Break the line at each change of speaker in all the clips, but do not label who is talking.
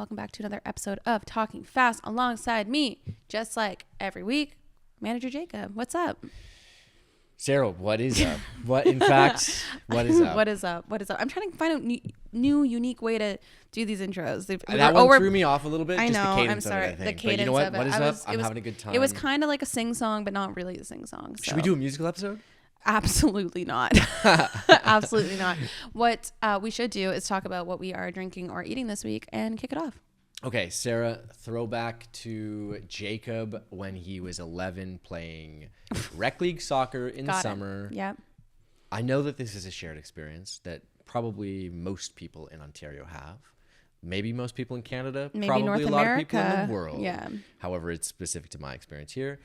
welcome back to another episode of Talking Fast alongside me, just like every week, Manager Jacob. What's up?
Sarah, what is up? What is up?
What is up? I'm trying to find a new, unique way to do these intros.
That one threw me off a little bit.
I know.
The
I'm sorry.
Of it, I think.
The cadence
but you know what?
of it.
What is up? I'm having a good time.
It was kind of like a sing-song, but not really a sing-song. So.
Should we do a musical episode?
Absolutely not. Absolutely not. What we should do is talk about what we are drinking or eating this week and kick it off.
Okay, Sarah, throwback to Jacob when he was 11 playing rec league soccer in the summer.
Yep.
I know that this is a shared experience that probably most people in Ontario have. Maybe most people in Canada.
Maybe
probably
North
a lot
America.
of people in the world.
Yeah.
However, it's specific to my experience here.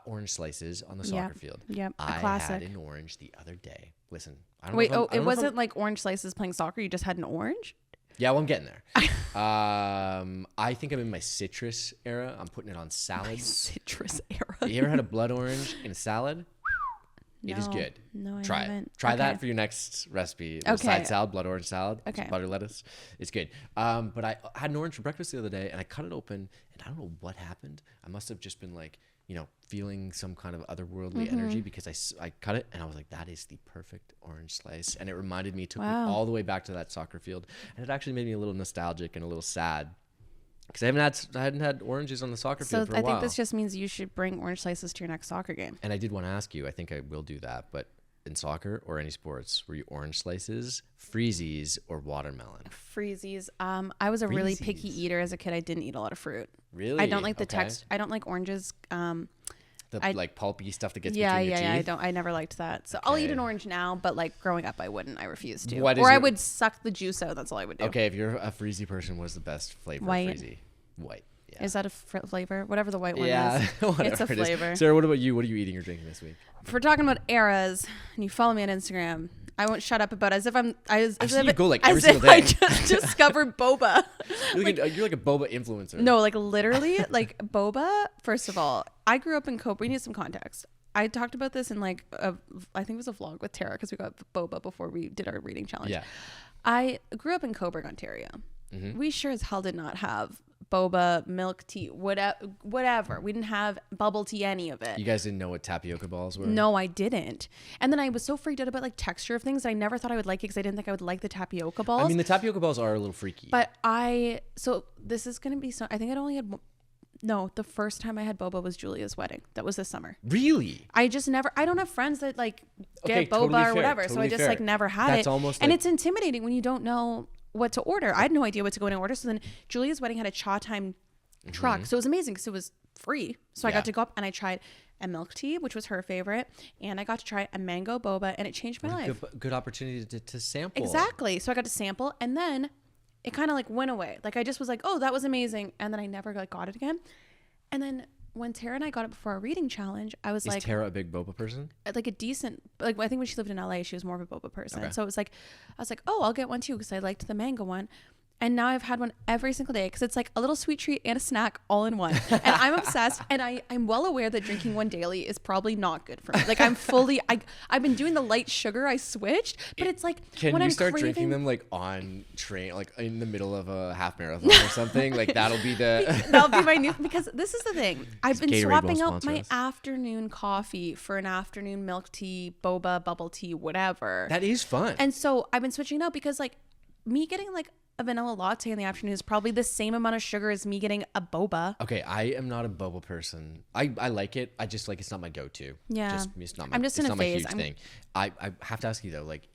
Orange slices on the soccer field.
Yep, a
I
classic.
had an orange the other day. Listen, I don't
Wait,
know if
it wasn't like orange slices playing soccer. You just had an orange?
Yeah, well, I'm getting there. I think I'm in my citrus era. I'm putting it on salads.
Citrus era.
You ever had a blood orange in a salad?
No,
it is good.
No, I
Try
haven't.
it. Try
Okay.
that for your next recipe.
Okay.
Side salad, blood orange salad.
Okay.
Butter lettuce. It's good. But I had an orange for breakfast the other day, and I cut it open, and I don't know what happened. I must have just been like, feeling some kind of otherworldly energy because I cut it, and I was like, that is the perfect orange slice. And it reminded me, took me all the way back to that soccer field. And it actually made me a little nostalgic and a little sad. Because I hadn't had oranges on the soccer field for a while.
So I think this just means you should bring orange slices to your next soccer game.
And I did want to ask you, I think I will do that, but in soccer or any sports, were you orange slices, freezies, or watermelon?
Freezies. I was a really picky eater as a kid. I didn't eat a lot of fruit.
Really?
I don't like the text. I don't like oranges.
Like pulpy stuff that gets between your teeth?
I never liked that. So I'll eat an orange now, but like growing up, I wouldn't. I refused to. I would suck the juice out. That's all I would do.
Okay, if you're a freezy person, what's the best flavor
White.
of freezy? White. Yeah.
Is that a flavor? Whatever the white one is.
Yeah,
It's a flavor.
Sarah, what about you? What are you eating or drinking this week?
If we're talking about eras, and you follow me on Instagram, I won't shut up about it as if I'm. As
seen
if
you go like
as
every single
if I
day.
just discovered boba.
You're like a boba influencer.
No, like literally, like boba. First of all, I grew up in Cope. We need some context. I talked about this in I think it was a vlog with Tara because we got boba before we did our reading challenge.
Yeah.
I grew up in Coburg, Ontario. Mm-hmm. We sure as hell did not have boba, milk tea, whatever. We didn't have bubble tea, any of it.
You guys didn't know what tapioca balls were?
No, I didn't. And then I was so freaked out about like texture of things. I never thought I would like it because I didn't think I would like the tapioca balls.
I mean, the tapioca balls are a little freaky.
But so this is going to be, I think I'd only had, no, the first time I had boba was Julia's wedding. That was this summer.
Really?
I don't have friends that like get boba
totally
or
fair,
whatever.
totally
So I just
fair.
like never had
That's
it.
almost
and
like-
it's intimidating when you don't know what to order. I had no idea what to go in and order. So then Julia's wedding had a Cha Time truck. So it was amazing because it was free. So I got to go up and I tried a milk tea, which was her favorite. And I got to try a mango boba and it changed my life.
Good opportunity to sample.
Exactly. So I got to sample and then it kind of like went away. Like I just was like, oh, that was amazing. And then I never like got it again. And then when Tara and I got it before our reading challenge, I was like,
is Tara a big boba person?
Like a decent, like I think when she lived in LA, she was more of a boba person.
Okay.
So it was like, I was like, oh, I'll get one too because I liked the mango one. And now I've had one every single day because it's like a little sweet treat and a snack all in one. And I'm obsessed. And I'm well aware that drinking one daily is probably not good for me. Like I'm I've been doing the light sugar. I switched, but it's like
Can
when
you
I'm
start
craving,
drinking them like on train, like in the middle of a half marathon or something? Like that'll be the.
That'll be my new, because this is the thing. I've been
Gatorade
swapping
won't
out
sponsor
my
us.
afternoon coffee for an afternoon milk tea, boba, bubble tea, whatever.
That is fun.
And so I've been switching it out because like me getting like a vanilla latte in the afternoon is probably the same amount of sugar as me getting a boba.
Okay, I am not a boba person. I like it. I just like it's not my go-to.
Yeah.
It's not my,
I'm just
it's
in a
not
phase.
my huge thing. I have to ask you though, like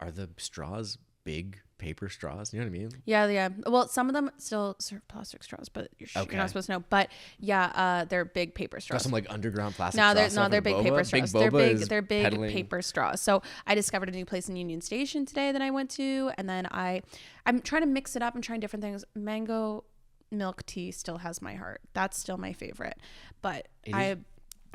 are the straws big paper straws? You know what I mean?
Yeah. Well, some of them still serve plastic straws, but you're not supposed to know. But yeah, they're big paper
Got
straws.
some like underground plastic straws.
They're big
boba?
paper straws.
Boba
They're big
peddling.
paper straws. So I discovered a new place in Union Station today that I went to, and then I'm trying to mix it up and trying different things. Mango milk tea still has my heart. That's still my favorite, but I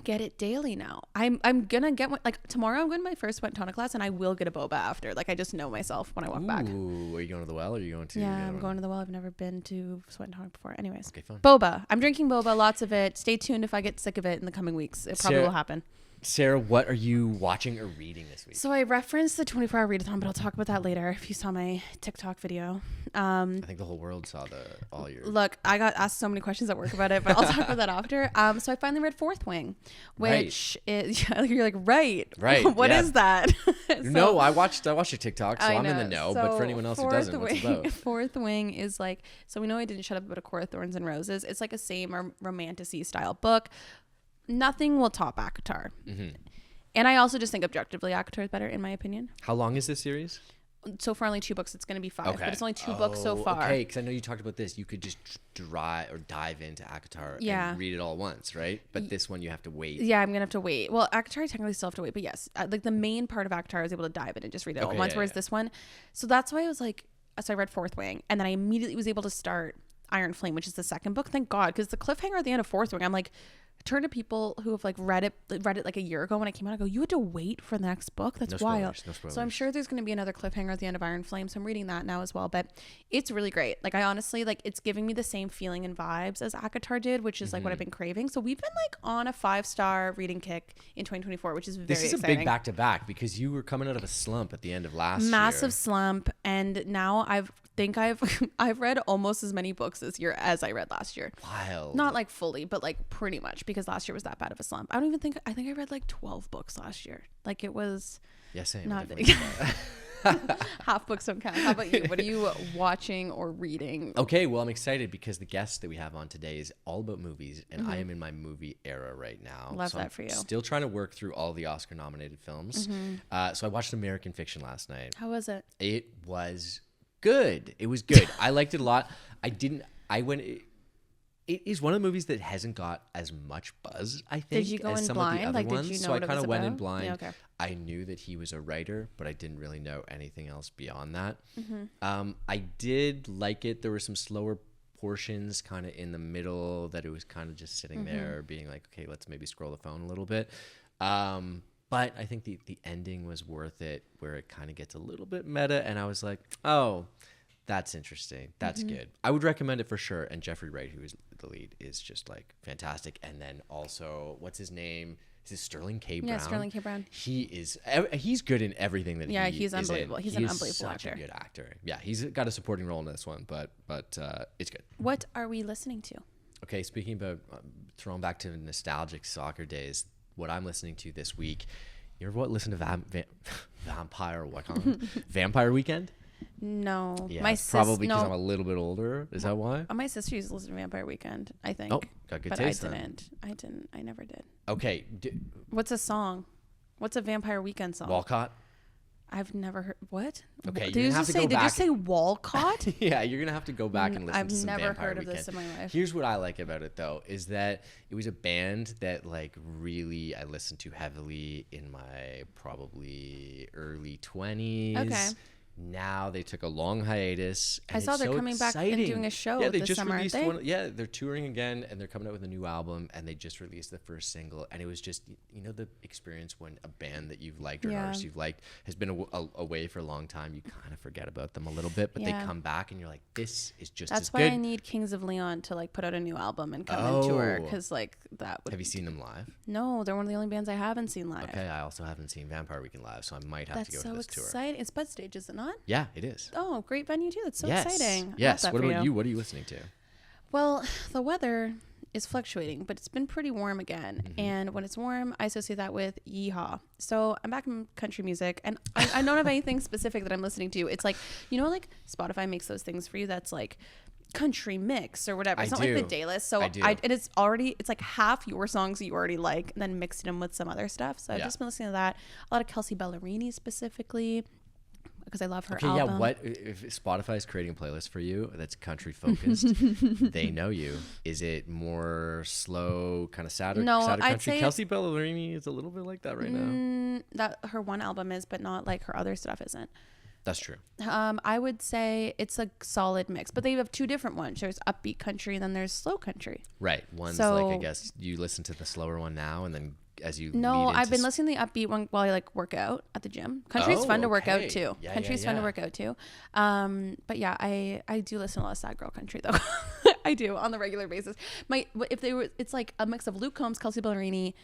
get it daily now. I'm gonna get one, like tomorrow. I'm going to my first sweat and tonic class, and I will get a boba after. Like I just know myself when I walk back.
Ooh, are you going to the well or are you going to?
Yeah, I'm going to the well. I've never been to sweat and tonic before. Anyways,
Okay, fun.
boba. I'm drinking boba, lots of it. Stay tuned if I get sick of it in the coming weeks. It probably will happen.
Sarah, what are you watching or reading this week?
So I referenced the 24-hour readathon, but I'll talk about that later. If you saw my TikTok video,
I think the whole world saw all your.
Look, I got asked so many questions at work about it, but I'll talk about that after. So I finally read Fourth Wing, which is you're like right. What is that?
No, I watched your TikTok, so I'm in the know.
So
but for anyone else who doesn't, what's it about?
Fourth Wing is like, so we know I didn't shut up about A Court of Thorns and Roses. It's like a same romantic-y style book. Nothing will top ACOTAR. Mm-hmm. And I also just think objectively ACOTAR is better, in my opinion.
How long is this series?
So far, only 2 books. It's going to be 5, but it's only 2 books so far.
Okay, because I know you talked about this. You could just dive into ACOTAR and read it all at once, right? But this one you have to wait.
Yeah, I'm going to have to wait. Well, ACOTAR I technically still have to wait, but yes. Like the main part of ACOTAR I was able to dive in and just read it all at once, whereas this one. So that's why I was like, so I read Fourth Wing, and then I immediately was able to start Iron Flame, which is the second book. Thank God, because the cliffhanger at the end of Fourth Wing, I'm like, turn to people who have like read it like a year ago when it came out. I go, you had to wait for the next book? That's wild.
No spoilers.
So I'm sure there's going to be another cliffhanger at the end of Iron Flame. So I'm reading that now as well. But it's really great. Like I honestly, like it's giving me the same feeling and vibes as ACOTAR did, which is like what I've been craving. So we've been like on a 5-star reading kick in 2024, which is very exciting.
This is a big back-to-back because you were coming out of a slump at the end of last year.
Massive slump. And now I've read almost as many books this year as I read last year.
Wild.
Not like fully, but like pretty much, because last year was that bad of a slump. I think I read like 12 books last year. Like it was
same.
Not half books don't count. How about you? What are you watching or reading?
Okay, well, I'm excited because the guest that we have on today is all about movies, and I am in my movie era right now.
Love that for you.
Still trying to work through all the Oscar-nominated films. So I watched American Fiction last night.
How was it?
It was good. It was good. I liked it a lot. It is one of the movies that hasn't got as much buzz, I think,
did you go
as
in
some
blind?
of the other
like,
ones.
Did you know
so I
kind
of went in
about?
blind.
Yeah, okay.
I knew that he was a writer, but I didn't really know anything else beyond that. I did like it. There were some slower portions kind of in the middle that it was kind of just sitting there being like, okay, let's maybe scroll the phone a little bit. But I think the ending was worth it, where it kind of gets a little bit meta, and I was like, oh, that's interesting. That's good. I would recommend it for sure. And Jeffrey Wright, who is the lead, is just like fantastic. And then also, what's his name? Is it Sterling K. Brown?
Yeah, Sterling K. Brown.
He's good in everything that
he's unbelievable. He's an unbelievable
such
actor.
a good actor. Yeah, he's got a supporting role in this one, but it's good.
What are we listening to?
Okay, speaking about throwing back to nostalgic soccer days, what I'm listening to this week. You ever listen to Vampire Weekend?
No.
Yeah, probably because I'm a little bit older. Is that why?
My sister used to listen to Vampire Weekend, I think.
Oh, got good taste
then. I never did.
Okay.
What's a song? What's a Vampire Weekend song?
Walcott?
I've never heard. What?
Okay,
Did you just say Walcott?
Yeah, you're going to have to go back and listen to some Vampire
I've never heard of
Weekend.
this in my life.
Here's what I like about it, though, is that it was a band that, like, really I listened to heavily in my probably early 20s.
Okay.
Now they took a long hiatus. And
I saw they're coming back and doing a show this summer, aren't they?
Yeah, they're touring again, and they're coming out with a new album, and they just released the first single. And it was just, the experience when a band that you've liked or an artist you've liked has been away for a long time. You kind of forget about them a little bit, but they come back, and you're like, this is just as good.
That's why I need Kings of Leon to, like, put out a new album and come and tour, because, like, that would...
Have you seen them live?
No, they're one of the only bands I haven't seen live.
Okay, I also haven't seen Vampire Weekend live, so I might have to go to this tour.
That's so exciting. It's Bud Stage, is it not?
Yeah, it is.
Oh, great venue too. That's so exciting.
Yes. What about you? What are you listening to?
Well, the weather is fluctuating, but it's been pretty warm again. And when it's warm, I associate that with yeehaw. So I'm back in country music, and I don't have anything specific that I'm listening to. It's like, like Spotify makes those things for you. That's like country mix or whatever. It's not like the day list. So it's like half your songs that you already like, and then mixing them with some other stuff. So I've just been listening to that. A lot of Kelsey Ballerini specifically, because I love her album.
Yeah, what if Spotify is creating a playlist for you that's country focused? They know you. Is it more slow, kind of sadder
I'd
country?
say
Kelsey Ballerini is a little bit like that right now.
That her one album is, but not like her other stuff isn't.
That's true.
I would say it's a solid mix, but they have two different ones. There's upbeat country, and then there's slow country.
Right. One's like, I guess you listen to the slower one now, and then as you
I've been listening to the upbeat one while I like work out at the gym. Country's fun to work out too. Country's fun to work out too. But yeah, I do listen to a lot of sad girl country though. I do on the regular basis. It's like a mix of Luke Combs, Kelsey Ballerini,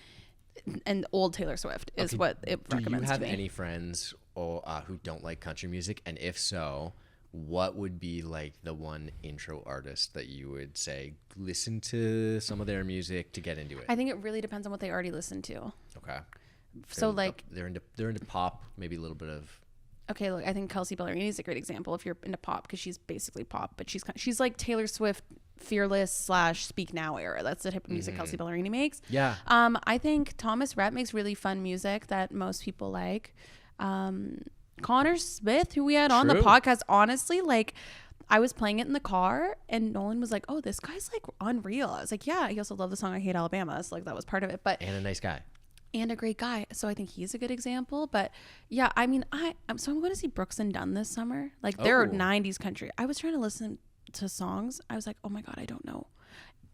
and old Taylor Swift is what it recommends to me.
Do you have any friends who don't like country music? And if so, what would be like the one intro artist that you would say, listen to some of their music to get into it?
I think it really depends on what they already listen to.
Okay.
So like
they're into pop, maybe a little bit of.
Okay, look, I think Kelsey Ballerini is a great example if you're into pop, because she's basically pop, but she's like Taylor Swift, Fearless / Speak Now era. That's the type of music Kelsey Ballerini makes.
Yeah.
I think Thomas Rhett makes really fun music that most people like. Connor Smith, who we had on the podcast, honestly, like I was playing it in the car and Nolan was like, oh, this guy's like unreal. I was like, yeah. He also loved the song I Hate Alabama, so like that was part of it. But
and a nice guy.
And a great guy. So I think he's a good example. But yeah, I mean, I'm going to see Brooks and Dunn this summer. Like they're 90s country. I was trying to listen to songs. I was like, oh my God, I don't know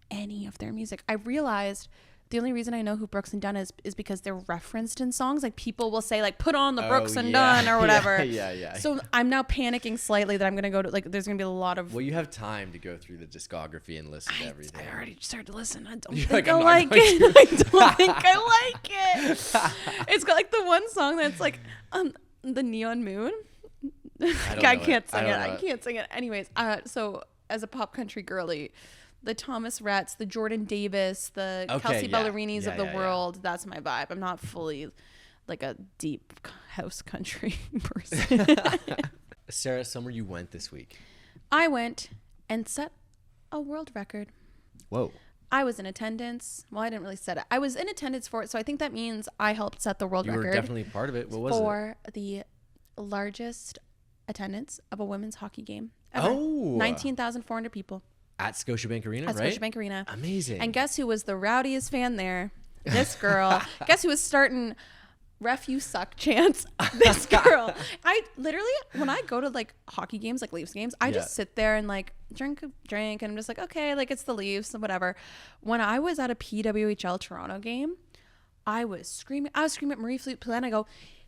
any of their music. I realized the only reason I know who Brooks and Dunn is because they're referenced in songs. Like people will say like, put on the Brooks and Dunn or whatever.
Yeah.
So I'm now panicking slightly that I'm going to go to like, there's going to be a lot of.
Well, you have time to go through the discography and listen to everything.
I already started to listen. I don't think I like it. I don't think I like it. It's got like the one song that's like the Neon Moon. I can't sing it. I can't sing it. Anyways, so as a pop country girly, the Thomas Rhetts, the Jordan Davis, the Kelsey Ballerinis of the world. That's my vibe. I'm not fully like a deep house country person.
Sarah, somewhere you went this week?
I went and set a world record.
Whoa.
I was in attendance. Well, I didn't really set it. I was in attendance for it. So I think that means I helped set the world record.
You were definitely part of it. What was it?
For the largest attendance of a women's hockey game ever.
Oh.
19,400 people.
At Scotiabank Arena,
right?
At
Scotiabank Arena.
Amazing.
And guess who was the rowdiest fan there? This girl. Guess who was starting ref you suck chants? This girl. I literally, when I go to like hockey games, like Leafs games, I just sit there and like drink a drink and I'm just like, okay, like it's the Leafs and whatever. When I was at a PWHL Toronto game, I was screaming at Marie Flute Plan. I go,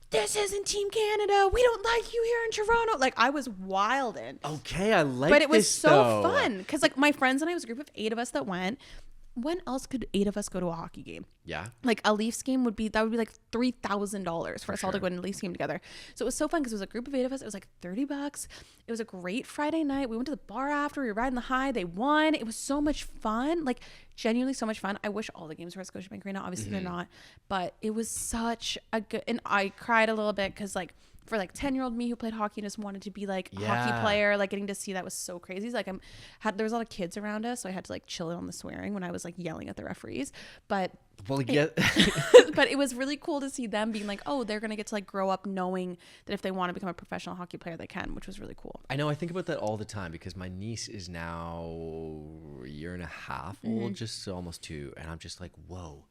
this isn't Team Canada. We don't like you here in Toronto. Like I was wildin'.
Okay, I like this.
But it was so fun because like my friends and I was a group of 8 of us that went. When else could 8 of us go to a hockey game?
Yeah.
Like a Leafs game would be like $3,000 for us all to go to a Leafs game together. So it was so fun because it was a group of 8 of us. It was like $30. It was a great Friday night. We went to the bar after. We were riding the high. They won. It was so much fun. Like genuinely so much fun. I wish all the games were at Scotiabank Arena. Obviously they're not. But it was such a good. And I cried a little bit because like for like 10-year-old me who played hockey and just wanted to be like a hockey player, like getting to see that was so crazy. Like there was a lot of kids around us, so I had to like chill on the swearing when I was like yelling at the referees. But but it was really cool to see them being like, oh, they're gonna get to like grow up knowing that if they want to become a professional hockey player, they can, which was really cool.
I know. I think about that all the time because my niece is now a year and a half old, just almost 2, and I'm just like, whoa.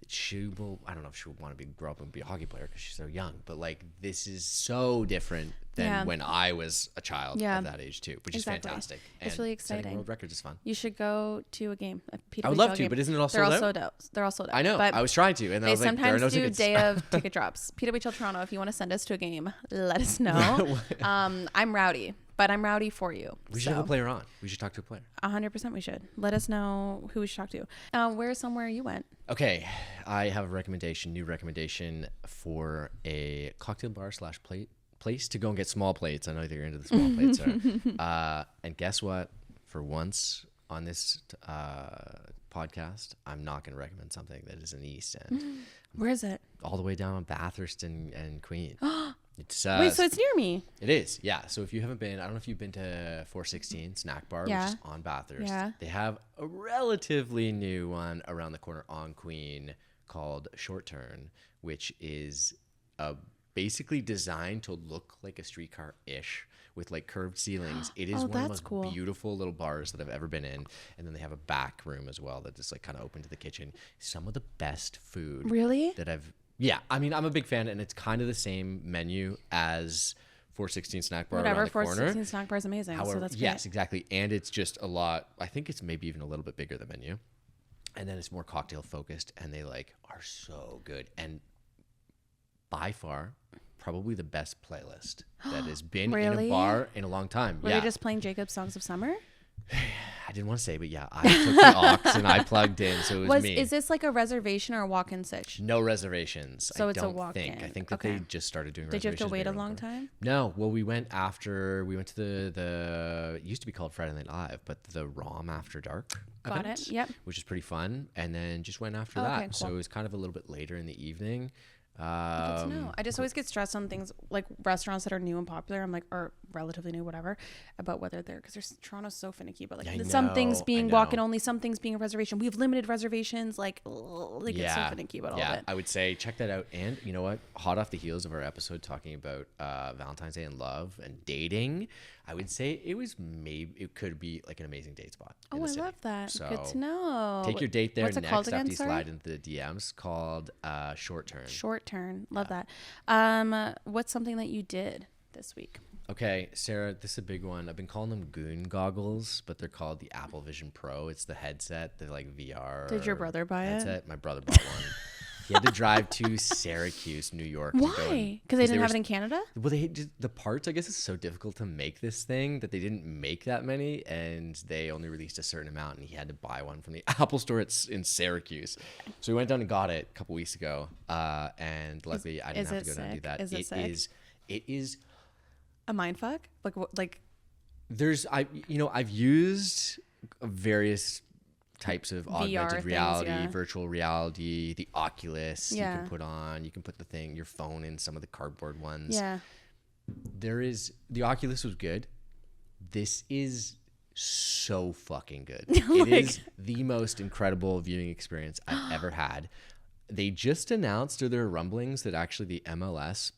She will. I don't know if she will want to grow up and be a hockey player because she's so young. But like, this is so different than when I was a child at that age too, which is fantastic.
It's really exciting.
Setting world records is fun.
You should go to a game.
I would love to, but isn't it all sold out? They're all sold out. I know. I was trying to, and I was like, there are no tickets.
They sometimes do day of ticket drops. PWHL Toronto. If you want to send us to a game, let us know. I'm rowdy. But I'm rowdy for you.
We should have a player on. We should talk to a player.
100% we should. Let us know who we should talk to. Where's somewhere you went?
Okay. I have a new recommendation for a cocktail bar / place to go and get small plates. I know that you're into the small plates. And guess what? For once on this podcast, I'm not going to recommend something that is in the East End.
Where is it?
All the way down on Bathurst and Queen. It's,
wait, so it's near me.
It is, yeah. So if you haven't been, I don't know if you've been to 416 Snack Bar, which is on Bathurst. Yeah. They have a relatively new one around the corner on Queen called Short Turn, which is basically designed to look like a streetcar-ish with like curved ceilings. It is one of the most beautiful little bars that I've ever been in. And then they have a back room as well that is like kind of open to the kitchen. Some of the best food that I've... Yeah, I mean, I'm a big fan, and it's kind of the same menu as 416 Snack Bar around the corner.
416 Snack Bar is amazing, so that's great.
Yes, exactly, and it's just a lot. I think it's maybe even a little bit bigger, the menu, and then it's more cocktail focused, and they like are so good, and by far, probably the best playlist that has been in a bar in a long time.
Were they just playing Jacob's Songs of Summer?
I didn't want to say, but yeah, I took the aux and I plugged in, so it was me.
Is this like a reservation or a walk-in sitch?
No reservations.
So
I
it's a
don't
walk-in.
think. I think that
Okay.
they just started doing
Did you
reservations.
have to wait a
maybe
long
around
time?
No. Well, we went to the it used to be called Friday Night Live, but the ROM After Dark
Got
event,
it. Yep.
which is pretty fun. And then just went after
Oh,
that.
okay,
So
cool.
it was kind of a little bit later in the evening.
Good to know. I just always get stressed on things like restaurants that are new and popular. I'm like, or relatively new, whatever, about whether they're, because Toronto's so finicky, but like
I
some things
know,
being
I
walk-in
know.
only, some things being a reservation. We have limited reservations. Like it's so finicky about all of it.
I would say check that out. And you know what? Hot off the heels of our episode talking about Valentine's Day and love and dating, I would say it could be like an amazing date spot. in
Oh,
the
I
city.
love that.
So
Good to know.
take your date there
What's it
next
called
after
again?
you
Sorry?
slide into the DMs, called Short Turn.
Short turn. Love that. What's something that you did this week?
Okay, Sarah, this is a big one. I've been calling them Goon goggles, but they're called the Apple Vision Pro. It's the headset, the like VR.
Did your brother buy it?
headset. My brother bought one. He had to drive to Syracuse, New York.
Why? Because they didn't have
were
it in Canada?
Well, the parts. I guess it's so difficult to make this thing that they didn't make that many, and they only released a certain amount. And he had to buy one from the Apple store in Syracuse. So we went down and got it a couple weeks ago, and luckily I didn't have to go down and do that.
Is it sick?
It is.
A mind fuck? Like
I've used various types of augmented
things,
reality,
yeah.
virtual reality, the Oculus
Yeah.
you can put on. You can put your phone in some of the cardboard ones.
yeah.
The Oculus was good. This is so fucking good.
Like-
It is the most incredible viewing experience I've ever had. They just announced, or there are rumblings that actually the MLS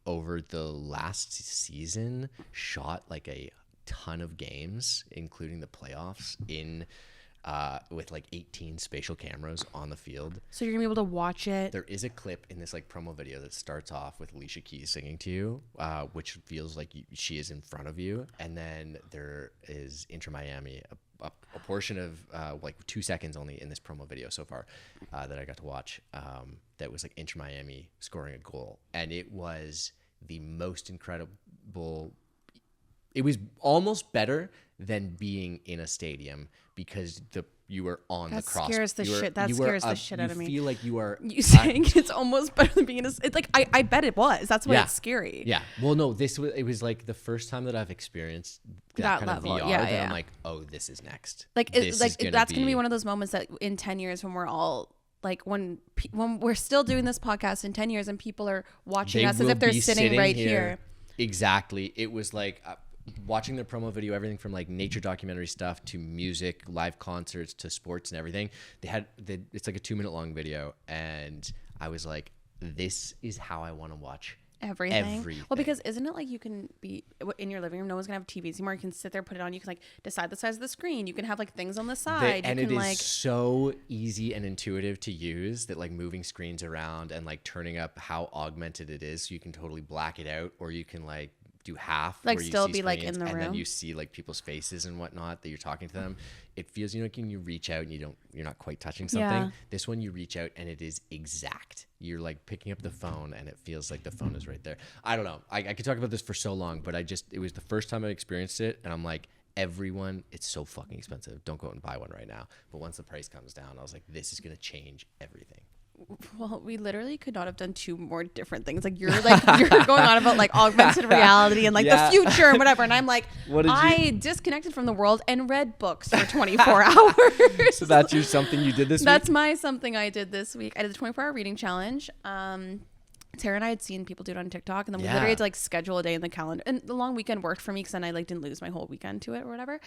over the last season shot like a ton of games, including the playoffs, in with like 18 spatial cameras on the field.
So you're gonna be able to watch it.
There is a clip in this like promo video that starts off with Alicia Keys singing to you, which feels like she is in front of you, and then there is Inter Miami, a portion of like 2 seconds only in this promo video so far that I got to watch. That was like Inter Miami scoring a goal, and it was the most incredible. It was almost better than being in a stadium because you were on
That
the cross.
scares the shit. That scares the shit out of me.
You feel like you are.
You saying it's almost better than being in a. It's like I bet it was. That's why
Yeah.
it's scary.
Yeah. Well, no. It was like the first time that I've experienced that kind
level.
of VR.
Yeah,
that
yeah.
I'm like, oh, this is next.
Like
This is
that's gonna be one of those moments that in 10 years when we're all. Like when we're still doing this podcast in 10 years and people are watching
They
us as
will
if they're
be
sitting right here.
Exactly. It was like watching their promo video, everything from like nature documentary stuff to music, live concerts to sports and everything. It's like a 2-minute long video, and I was like, this is how I want to watch
Everything. Well, because isn't it like you can be in your living room? No one's gonna have TVs anymore. You can sit there, put it on. You can like decide the size of the screen. You can have like things on the side.
And
you
it
can
is
like
so easy and intuitive to use that like moving screens around and like turning up how augmented it is, so you can totally black it out, or you can like do half,
Like
where you
still
see
be, like, in
screens
the
and then
room.
you see like people's faces and whatnot that you're talking to them. It feels, like when you reach out and you're not quite touching something.
Yeah.
This one you reach out and it is exact. You're like picking up the phone and it feels like the phone is right there. I don't know. I could talk about this for so long, but it was the first time I experienced it, and I'm like, everyone, it's so fucking expensive. Don't go out and buy one right now. But once the price comes down, I was like, this is gonna change everything.
well, we literally could not have done two more different things. Like you're going on about like augmented reality and like
Yeah.
the future and whatever, and I'm like,
What did
I disconnected from the world and read books for 24 hours.
So that's something you did this
That's
week?
something I did this week. I did the 24-hour reading challenge. Tara and I had seen people do it on TikTok, and then we
Yeah.
literally had to like schedule a day in the calendar. And the long weekend worked for me because then I like didn't lose my whole weekend to it or whatever.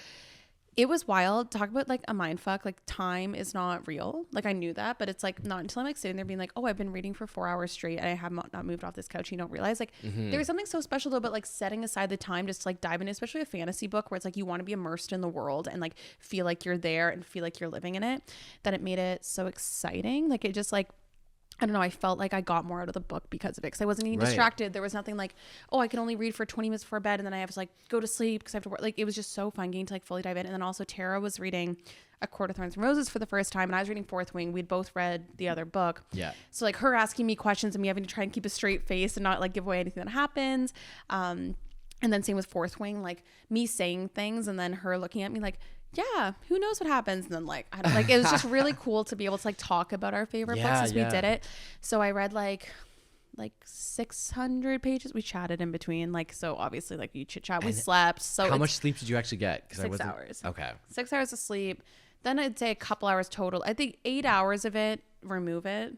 It was wild. Talk about like a mind fuck. Like time is not real. Like I knew that, but it's like not until I'm like sitting there being like, oh, I've been reading for 4 hours straight and I have not moved off this couch. You don't realize like there was something so special though, but like setting aside the time just to like dive in, especially a fantasy book where it's like you want to be immersed in the world and like feel like you're there and feel like you're living in it. That it made it so exciting. Like it just like. I don't know. I felt like I got more out of the book because of it. Because I wasn't getting
Right.
distracted. There was nothing like, oh, I can only read for 20 minutes before bed, and then I have to like go to sleep because I have to work. Like it was just so fun getting to like fully dive in. And then also Tara was reading A Court of Thorns and Roses for the first time, and I was reading Fourth Wing. We'd both read the other book.
Yeah.
So like her asking me questions and me having to try and keep a straight face and not like give away anything that happens. And And then same with Fourth Wing, like me saying things and then her looking at me like, yeah, who knows what happens? And then like, I don't like, it was just really cool to be able to like talk about our favorite books as we did it. So I read like 600 pages. We chatted in between. Like, so obviously like you chit chat, we slept. So
how much sleep did you actually get?
6 hours.
Okay.
6 hours of sleep. Then I'd say a couple hours total. I think 8 hours of it, remove it.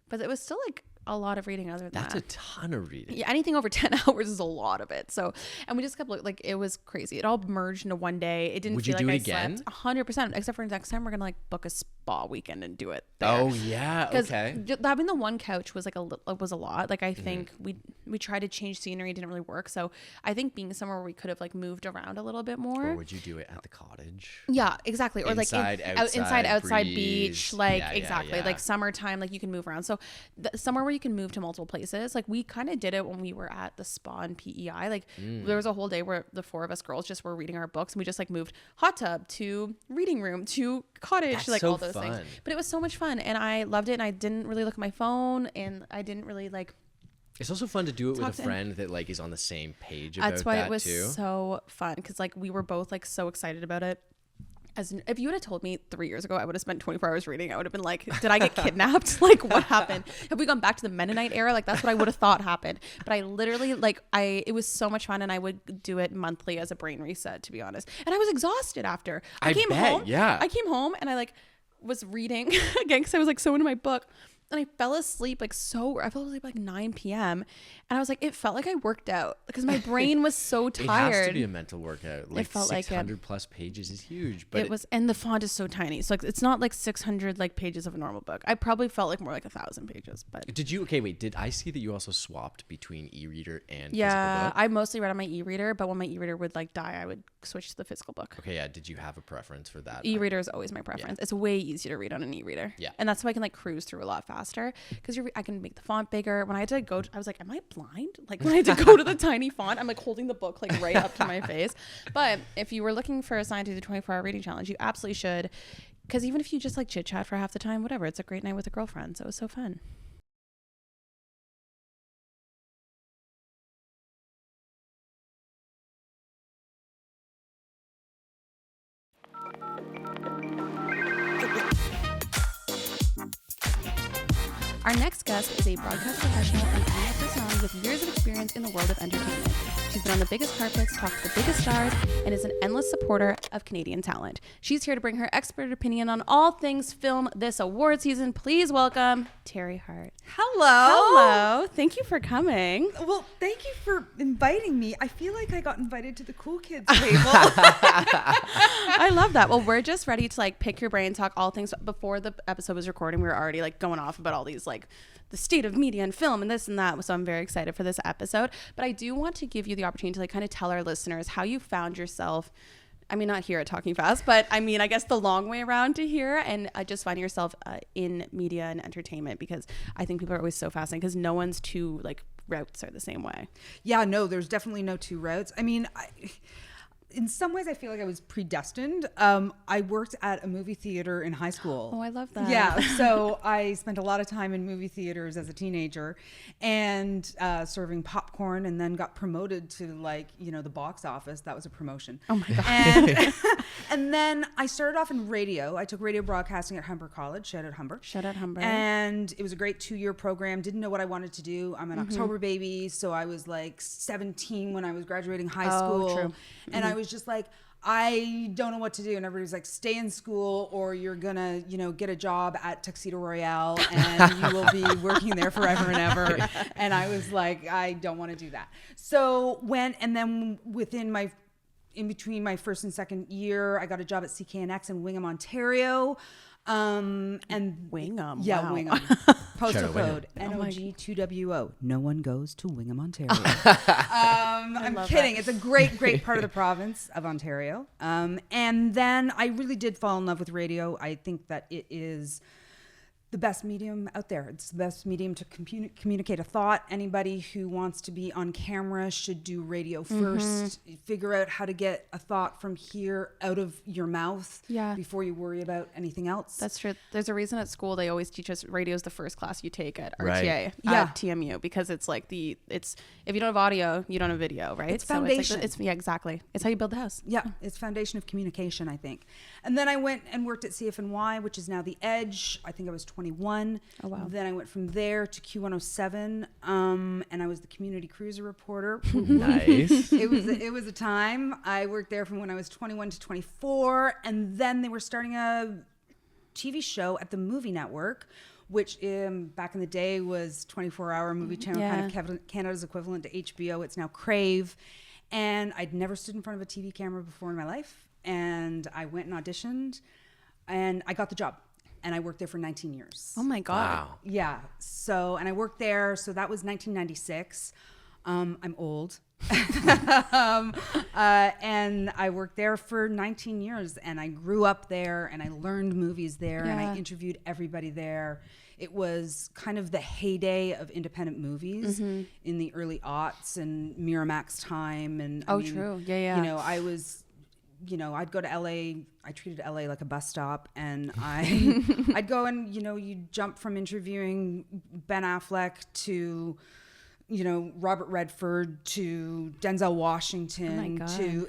But it was still like a lot of reading other than that.
That's a ton of reading.
Yeah, anything over 10 hours is a lot of it. So, and we just kept like, it was crazy. It all merged into one day. It didn't
Would
feel
you
like
do it
I
again?
slept 100%, except for next time we're going to like book a spa weekend and do it there.
Oh yeah. Okay.
Having the one couch was like was a lot. Like I think we tried to change scenery, it didn't really work. So I think being somewhere where we could have like moved around a little bit more.
Or would you do it at the cottage?
Yeah, exactly. Or
inside,
like outside
breeze.
beach, like
Yeah,
exactly.
yeah.
Like summertime, like you can move around. So somewhere where you can move to multiple places. Like we kind of did it when we were at the spa in PEI. Like there was a whole day where the four of us girls just were reading our books and we just like moved hot tub to reading room to cottage.
That's
like
so
all those
fun.
things. But it was so much fun and I loved it and I didn't really look at my phone and I didn't really like.
It's also fun to do it with a friend that like is on the same page about that too.
That's why it was so fun because like we were both like so excited about it. If you would have told me 3 years ago I would have spent 24 hours reading, I would have been like, did I get kidnapped? Like what happened? Have we gone back to the Mennonite era? Like that's what I would have thought happened. But I literally it was so much fun and I would do it monthly as a brain reset, to be honest. And I was exhausted after. I came home and I like was reading again because I was like so into my book. And I fell asleep I fell asleep like 9 p.m. And I was like, it felt like I worked out because my brain was so tired.
It has to be a mental workout. Like
it felt
600 plus pages is huge. But
it was, and the font is so tiny. So like, it's not like 600 like pages of a normal book. I probably felt like more like 1,000 pages. But
did I see that you also swapped between e-reader and physical book?
I mostly read on my e-reader, but when my e-reader would like die, I would switch to the physical book.
Okay, yeah. Did you have a preference for that?
E-reader is always my preference. Yeah. It's way easier to read on an e-reader.
Yeah.
And that's why I can like cruise through a lot faster because I can make the font bigger. When I had to go, I was like, am I blind? Like when I had to go to the tiny font, I'm like holding the book like right up to my face. But if you were looking for a scientific 24-hour reading challenge, you absolutely should. Because even if you just like chit chat for half the time, whatever, it's a great night with a girlfriend. So it was so fun. Our next guest is a broadcast professional and media personality with years of experience in the world of entertainment. She's been on the biggest carpets, talked to the biggest stars, and is an endless supporter of Canadian talent. She's here to bring her expert opinion on all things film this award season. Please welcome Teri Hart.
Hello.
Hello. Thank you for coming.
Well, thank you for inviting me. I feel like I got invited to the cool kids table.
I love that. Well, we're just ready to like pick your brain, talk all things. Before the episode was recording, we were already like going off about all these like the state of media and film and this and that. So I'm very excited for this episode. But I do want to give you the opportunity to like kind of tell our listeners how you found yourself. I mean, not here at Talking Fast, but I mean, I guess the long way around to here and just finding yourself in media and entertainment, because I think people are always so fascinated because no one's two like routes are the same way.
Yeah, no, there's definitely no two routes. I mean, in some ways, I feel like I was predestined. I worked at a movie theater in high school.
Oh, I love that.
Yeah, so I spent a lot of time in movie theaters as a teenager and serving popcorn, and then got promoted to like, the box office. That was a promotion.
Oh my God.
And then I started off in radio. I took radio broadcasting at Humber College. Shout out Humber.
Shout out Humber.
And it was a great 2-year program. Didn't know what I wanted to do. I'm an October baby, so I was like 17 when I was graduating high school.
Oh, true.
And I was just like, I don't know what to do. And everybody was like, stay in school or you're gonna, get a job at Tuxedo Royale and you will be working there forever and ever. And I was like, I don't want to do that. So in between my first and second year, I got a job at CKNX in Wingham, Ontario. And
Wingham.
Yeah,
wow.
Wingham. Postal code NOG2WO. No one goes to Wingham, Ontario. I'm kidding. It's a great, great part of the province of Ontario. And then I really did fall in love with radio. I think that it is the best medium out there. It's the best medium to communicate a thought. Anybody who wants to be on camera should do radio first. Figure out how to get a thought from here out of your mouth before you worry about anything else.
That's true. There's a reason at school they always teach us radio is the first class you take at RTA,
Right.
at TMU, because it's like if you don't have audio, you don't have video, right?
It's foundation.
It's exactly. It's how you build the house.
Yeah, it's foundation of communication, I think. And then I went and worked at CFNY, which is now The Edge. I think I was 21.
Oh, wow.
Then I went from there to Q107, and I was the community cruiser reporter.
Nice.
It was a time. I worked there from when I was 21 to 24, and then they were starting a TV show at the Movie Network, which back in the day was 24-hour movie channel, kind of Canada's equivalent to HBO. It's now Crave. And I'd never stood in front of a TV camera before in my life. And I went and auditioned, and I got the job. And I worked there for 19 years.
Oh my God.
Wow.
Yeah. So, and I worked there. So that was 1996. I'm old. And I worked there for 19 years, and I grew up there, and I learned movies there, and I interviewed everybody there. It was kind of the heyday of independent movies in the early aughts and Miramax time. And
true. Yeah.
You know, I was, you know, I'd go to LA. I treated LA like a bus stop, and I'd go and, you know, you jump from interviewing Ben Affleck to, you know, Robert Redford to Denzel Washington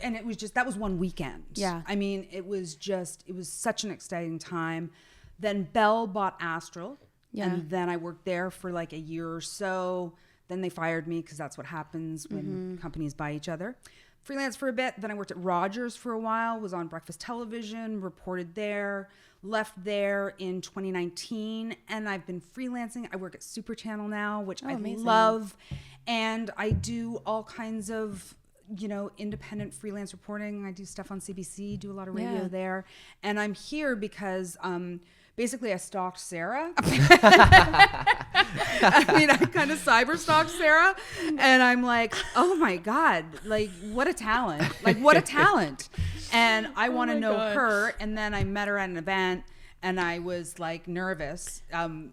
and it was just, that was one weekend.
Yeah.
I mean, it was such an exciting time. Then Bell bought Astral. Yeah. And then I worked there for like a year or so. Then they fired me because that's what happens when companies buy each other. Freelance for a bit. Then I worked at Rogers for a while, was on breakfast television, reported there, left there in 2019. And I've been freelancing. I work at Super Channel now, which I love. And I do all kinds of, you know, independent freelance reporting. I do stuff on CBC, do a lot of radio there. And I'm here because basically I stalked Sarah. I mean, I kind of cyber stalked Sarah, and I'm like, oh my God, like what a talent, And I want to know her. And then I met her at an event, and I was like nervous, and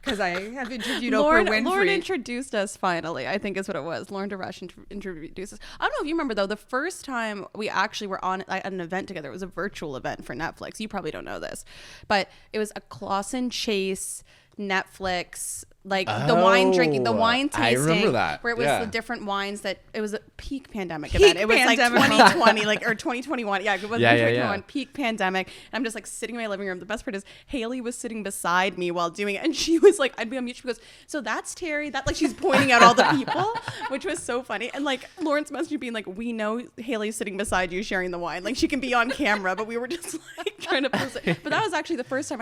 because I have interviewed Oprah Winfrey.
Lauren introduced us finally, I think is what it was. Lauren DeRush introduced us. I don't know if you remember though, the first time we actually were on an event together, it was a virtual event for Netflix. You probably don't know this, but it was a Clausen Chase Netflix, like the wine tasting.
I remember that.
Where it was the different wines that, it was a peak pandemic event. It was like 2020, like, or 2021. Yeah, it was 2021, peak pandemic. And I'm just like sitting in my living room. The best part is Haley was sitting beside me while doing it. And she was like, I'd be on mute. She goes, so that's Teri. That, like, she's pointing out all the people, which was so funny. And like Lawrence messaged being like, we know Haley's sitting beside you sharing the wine. Like she can be on camera, but we were just like trying to post it. But that was actually the first time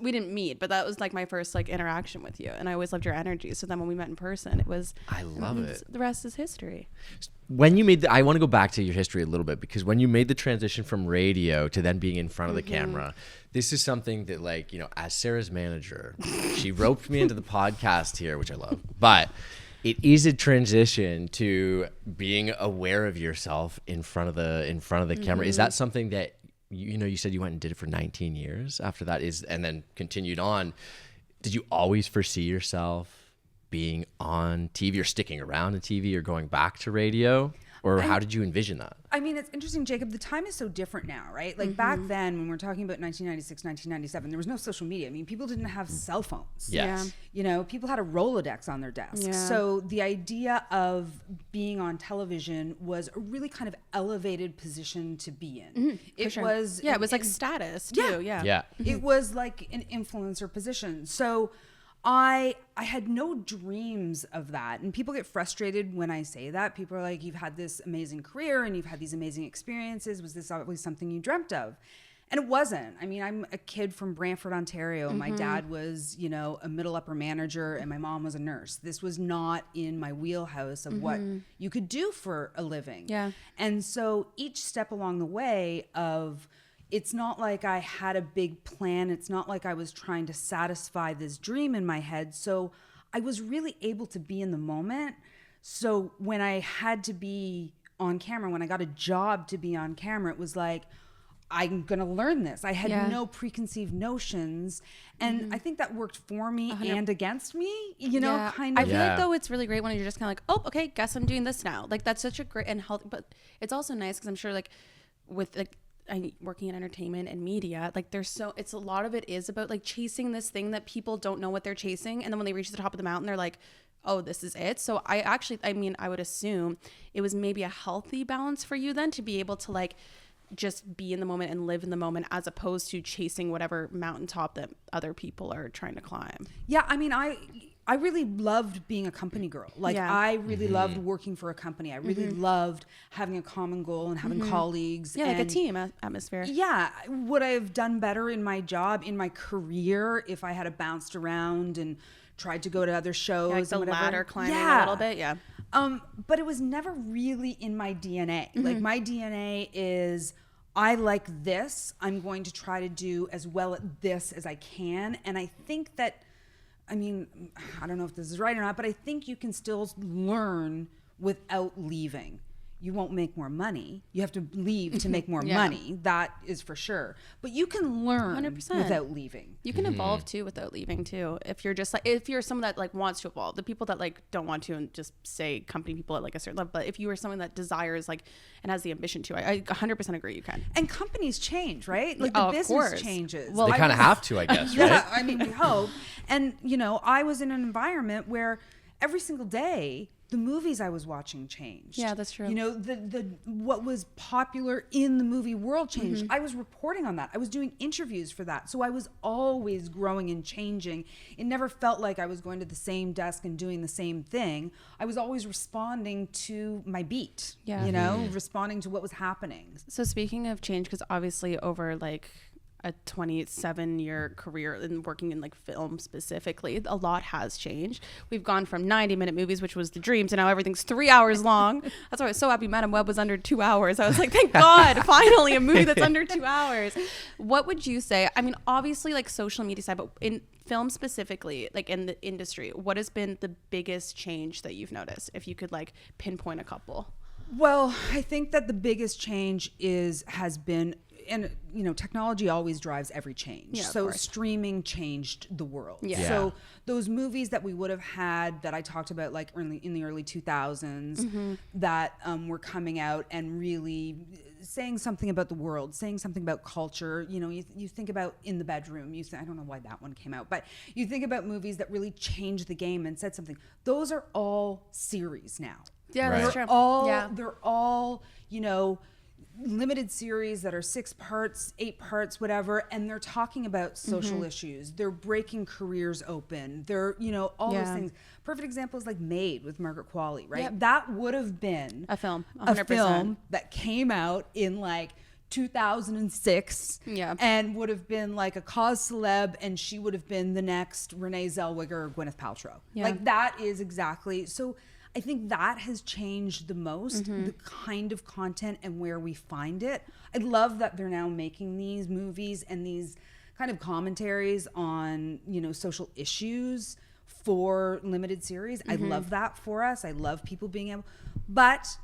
we didn't meet, but that was like my first like interaction with you, and I always loved your energy. So then when we met in person,
I love it.
The rest is history.
When you made I want to go back to your history a little bit, because when you made the transition from radio to then being in front of the camera, this is something that, like, you know, as Sarah's manager, she roped me into the podcast here, which I love, but it is a transition to being aware of yourself in front of the camera. Is that something that, you know, you said you went and did it for 19 years after that, and then continued on. Did you always foresee yourself being on TV or sticking around in TV or going back to radio? Or how did you envision that?
I mean, it's interesting, Jacob. The time is so different now, right? Like back then, when we're talking about 1996, 1997, there was no social media. I mean, people didn't have cell phones.
Yes.
You know, people had a Rolodex on their desk.
Yeah.
So the idea of being on television was a really kind of elevated position to be in. It was...
Yeah, it was like status too. Yeah.
It was like an influencer position. So I had no dreams of that. And people get frustrated when I say that. People are like, you've had this amazing career and you've had these amazing experiences. Was this always something you dreamt of? And it wasn't. I mean, I'm a kid from Brantford, Ontario. My dad was, you know, a middle upper manager, and my mom was a nurse. This was not in my wheelhouse of what you could do for a living.
Yeah.
And so each step along the way of... It's not like I had a big plan. It's not like I was trying to satisfy this dream in my head. So I was really able to be in the moment. So when I had to be on camera, when I got a job to be on camera, it was like, I'm going to learn this. I had
Yeah.
no preconceived notions. And I think that worked for me and against me, you know, kind
I
of.
feel
Yeah.
like though it's really great when you're just kind of like, oh, okay, guess I'm doing this now. Like that's such a great and healthy, but it's also nice because I'm sure like with like working in entertainment and media, like it's a lot of it is about like chasing this thing that people don't know what they're chasing. And then when they reach the top of the mountain, they're like, oh, this is it. So I would assume it was maybe a healthy balance for you then to be able to like just be in the moment and live in the moment as opposed to chasing whatever mountaintop that other people are trying to climb.
Yeah, I mean, I really loved being a company girl. Like
Yeah.
I really loved working for a company. I really loved having a common goal and having colleagues.
Yeah, like a
and
team atmosphere.
Yeah. Would I have done better in my job, in my career, if I had have bounced around and tried to go to other shows?
Like the
and whatever?
ladder climbing a little bit. Yeah.
But it was never really in my DNA. Like my DNA is I like this. I'm going to try to do as well at this as I can. And I think that, I mean, I don't know if this is right or not, but I think you can still learn without leaving. You won't make more money. You have to leave to make more money. That is for sure. But you can learn
100%.
without leaving.
You can evolve too without leaving too. If you're just like, if you're someone that like wants to evolve, the people that like don't want to and just say company people at like a certain level. But if you are someone that desires like and has the ambition to, I 100% agree you can.
And companies change, right? Like the
Oh, of
business
course.
changes.
Well,
They kind of have to, I guess, right?
Yeah, I mean, we hope. And, you know, I was in an environment where every single day, the movies I was watching changed.
Yeah, that's true.
You know, the what was popular in the movie world changed. I was reporting on that. I was doing interviews for that. So I was always growing and changing. It never felt like I was going to the same desk and doing the same thing. I was always responding to my beat.
Yeah.
You know, responding to what was happening.
So speaking of change, because obviously over like a 27-year career in working in like film specifically, a lot has changed. We've gone from 90-minute movies, which was the dream, to now everything's 3 hours long. That's why I was so happy Madam Web was under 2 hours. I was like, thank God, finally a movie that's under 2 hours. What would you say? I mean, obviously like social media side, but in film specifically, like in the industry, what has been the biggest change that you've noticed? If you could like pinpoint a couple.
Well, I think that the biggest change has been, and you know, technology always drives every change.
Yeah, of
so
course.
streaming changed the world.
Yeah.
Yeah.
So those movies that we would have had that I talked about like in the early 2000s that were coming out and really saying something about the world, saying something about culture. You know, you think about In the Bedroom. I don't know why that one came out, but you think about movies that really changed the game and said something. Those are all series now.
Yeah,
Right.
that's
They're
true.
all
Yeah.
they're all, you know, limited series that are 6 parts, 8 parts, whatever, and they're talking about social issues. They're breaking careers open. They're, you know, all those
Yeah.
things. Perfect example is like Made with Margaret Qualley, right?
Yep.
That would have been
A film,
a
100%.
film that came out in like 2006
Yeah.
and would have been like a cause celeb, and she would have been the next Renee Zellweger or Gwyneth Paltrow.
Yeah.
Like that is exactly so. I think that has changed the most, the kind of content and where we find it. I love that they're now making these movies and these kind of commentaries on, you know, social issues for limited series. I love that for us. I love people being able, but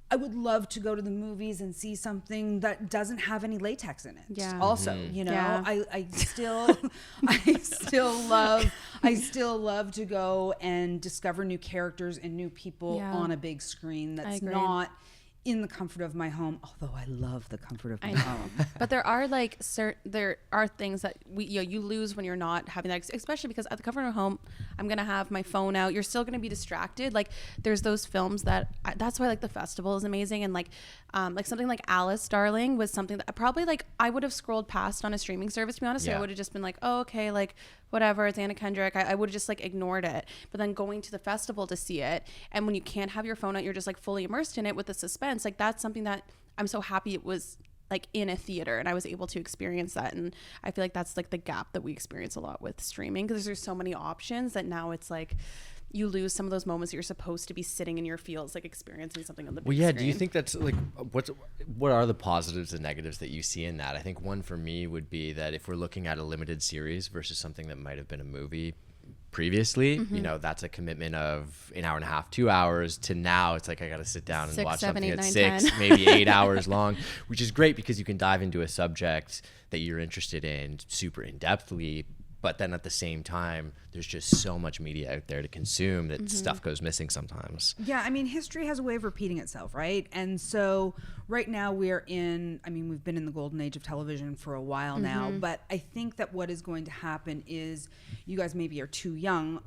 I would love to go to the movies and see something that doesn't have any latex in it.
Yeah.
Also, you know,
Yeah.
I still I still love to go and discover new characters and new people
Yeah.
on a big screen that's
agree.
not in the comfort of my home, although I love the comfort of my
I know.
home.
But there are like there are things that you lose when you're not having that, especially because at the comfort of home, I'm gonna have my phone out. You're still gonna be distracted. Like there's those films that's why like the festival is amazing, and like something like Alice Darling was something that probably like I would have scrolled past on a streaming service, to be honest. So
Yeah.
I would have just been like, oh okay, like whatever, it's Anna Kendrick. I would have just like ignored it. But then going to the festival to see it, and when you can't have your phone out, you're just like fully immersed in it with the suspense. Like that's something that I'm so happy it was like in a theater and I was able to experience that. And I feel like that's like the gap that we experience a lot with streaming, because there's so many options that now it's like you lose some of those moments that you're supposed to be sitting in your fields, like experiencing something on the big
Well, yeah.
screen.
Do you think that's like what are the positives and negatives that you see in that? I think one for me would be that if we're looking at a limited series versus something that might have been a movie previously, you know, that's a commitment of an hour and a half, 2 hours, to now it's like I got to sit down and
6,
watch
7,
something
8,
at
9,
6,
10.
maybe 8 hours long, which is great because you can dive into a subject that you're interested in super in-depthly. But then at the same time, there's just so much media out there to consume that stuff goes missing sometimes.
Yeah, I mean, history has a way of repeating itself, right? And so right now we've been in the golden age of television for a while now, but I think that what is going to happen is, you guys maybe are too young.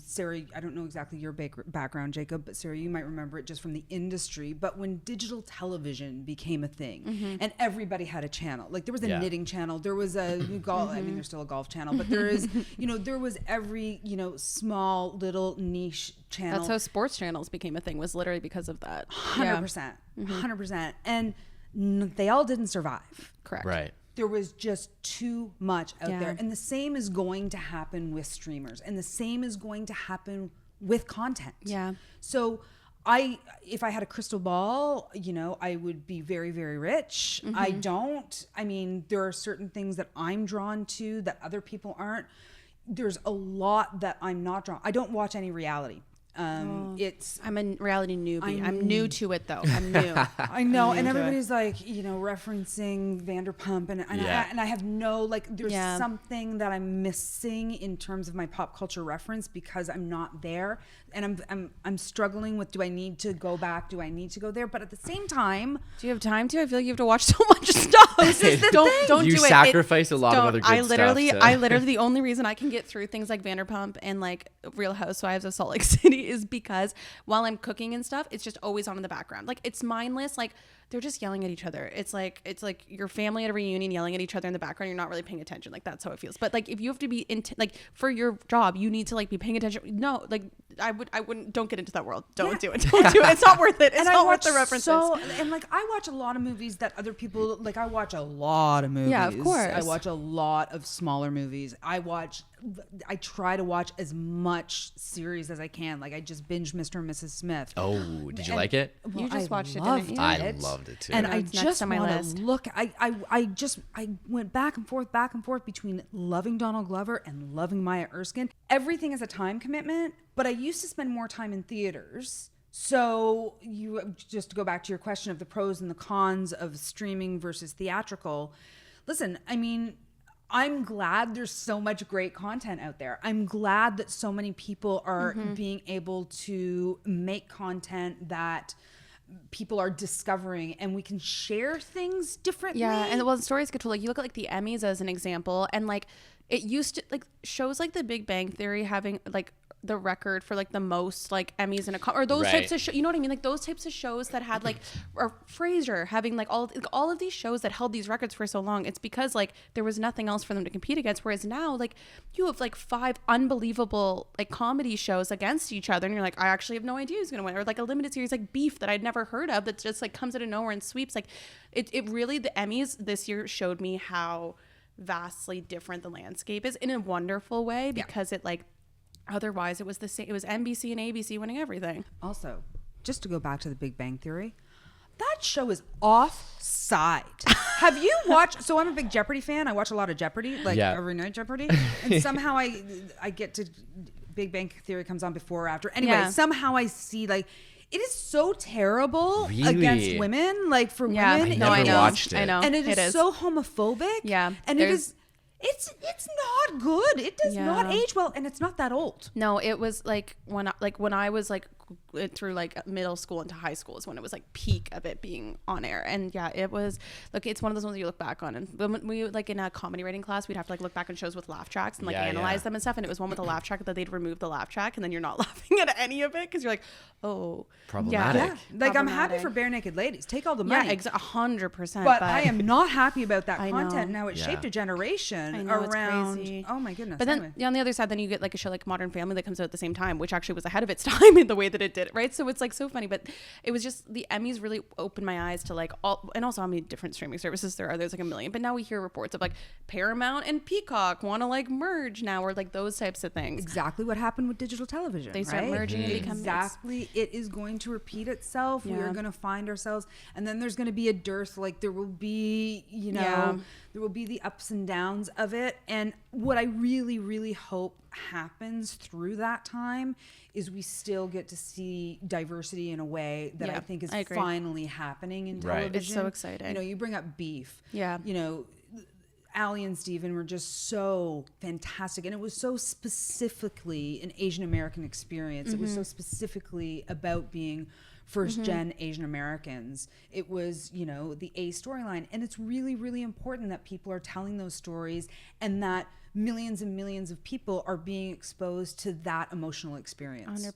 Sarah, I don't know exactly your background, Jacob, but Sarah, you might remember it just from the industry. But when digital television became a thing and everybody had a channel, like there was a knitting channel, there was a golf, I mean, there's still a golf channel, but there is, there was every, small little niche channel.
That's how sports channels became a thing, was literally because of that.
100%. 100%. And they all didn't survive.
Correct.
Right.
There was just too much out there. And the same is going to happen with streamers. And the same is going to happen with content.
Yeah.
So if I had a crystal ball, I would be very, very rich. I don't. I mean, there are certain things that I'm drawn to that other people aren't. There's a lot that I'm not drawn. I don't watch any reality. I'm
a reality newbie. I'm new to it though. I'm new.
I know, and everybody's like, referencing Vanderpump, and I have no, there's something that I'm missing in terms of my pop culture reference because I'm not there, and I'm struggling with, do I need to go back? Do I need to go there? But at the same time,
do you have time to? I feel like you have to watch so much stuff. Don't
you
do it.
Sacrifice a lot of other good
I literally,
stuff.
the only reason I can get through things like Vanderpump and like Real Housewives of Salt Lake City is because while I'm cooking and stuff, it's just always on in the background. Like, it's mindless. Like, they're just yelling at each other. It's like your family at a reunion yelling at each other in the background. You're not really paying attention. Like, that's how it feels. But like, if you have to be for your job, you need to like be paying attention. No, like I wouldn't. Don't get into that world. Don't do it. Don't do it. It's not worth it. It's not worth the references.
And like, I watch a lot of movies that other people like. I watch a lot of movies.
Yeah, of course.
I watch a lot of smaller movies. I try to watch as much series as I can. Like, I just binged Mr. and Mrs. Smith.
Oh, did you like it?
Well, you just watched it,
loved
didn't you?
I loved it too.
And
Yeah,
I
it's next
just
on my
want
list.
to look. I went back and forth between loving Donald Glover and loving Maya Erskine. Everything is a time commitment, but I used to spend more time in theaters. So you just to go back to your question of the pros and the cons of streaming versus theatrical. Listen, I mean, I'm glad there's so much great content out there. I'm glad that so many people are being able to make content that people are discovering, and we can share things differently.
Yeah, and the stories get told. Like, you look at like the Emmys as an example, and like it used to, like, shows like The Big Bang Theory having like the record for like the most like Emmys in a or those types of shows, you know what I mean, like those types of shows that had like, or Frasier having like all of these shows that held these records for so long. It's because like there was nothing else for them to compete against, whereas now like you have like 5 unbelievable like comedy shows against each other, and you're like, I actually have no idea who's gonna win. Or like a limited series like Beef that I'd never heard of that just like comes out of nowhere and sweeps. Like it really, the Emmys this year showed me how vastly different the landscape is in a wonderful way, because it like, otherwise it was the same. It was NBC and ABC winning everything.
Also, just to go back to The Big Bang Theory, that show is offside. Have you watched? So I'm a big Jeopardy fan. I watch a lot of Jeopardy, like every night Jeopardy, and somehow I get to Big Bang Theory comes on before or after. Anyway, somehow I see like it is so terrible against women, like for women.
I never watched it.
I know,
and it is so homophobic.
Yeah,
and it is. It's not good. It does not age well, and it's not that old.
No, it was like when I was like through like middle school into high school is when it was like peak of it being on air. And yeah, it was, look, it's one of those ones that you look back on, and when we like in a comedy writing class, we'd have to like look back on shows with laugh tracks and like analyze them and stuff, and it was one with a laugh track that they'd remove the laugh track, and then you're not laughing at any of it because you're like, oh,
problematic.
Like, I'm happy for Bare Naked Ladies, take all the money.
100%,
but I am not happy about that
I
content.
know.
Now it shaped a generation
I know,
around,
it's crazy.
oh my goodness.
But then on the other side, then you get like a show like Modern Family that comes out at the same time, which actually was ahead of its time in the way that it did it, right? So it's like so funny, but it was just, the Emmys really opened my eyes to like all, and also how many different streaming services there are. There's like a million, but now we hear reports of like Paramount and Peacock want to like merge now, or like those types of things.
Exactly what happened with digital television.
They start merging and becoming
exactly. It is going to repeat itself. We are going to find ourselves, and then there's going to be a dearth. Like there will be, There will be the ups and downs of it. And what I really, really hope happens through that time is we still get to see diversity in a way that I think is finally happening in television.
It's so exciting.
You know, you bring up Beef.
Yeah.
You know, Allie and Steven were just so fantastic. And it was so specifically an Asian American experience. It was so specifically about being first gen Asian Americans. It was, you know, the A storyline. And it's really, really important that people are telling those stories and that millions and millions of people are being exposed to that emotional experience.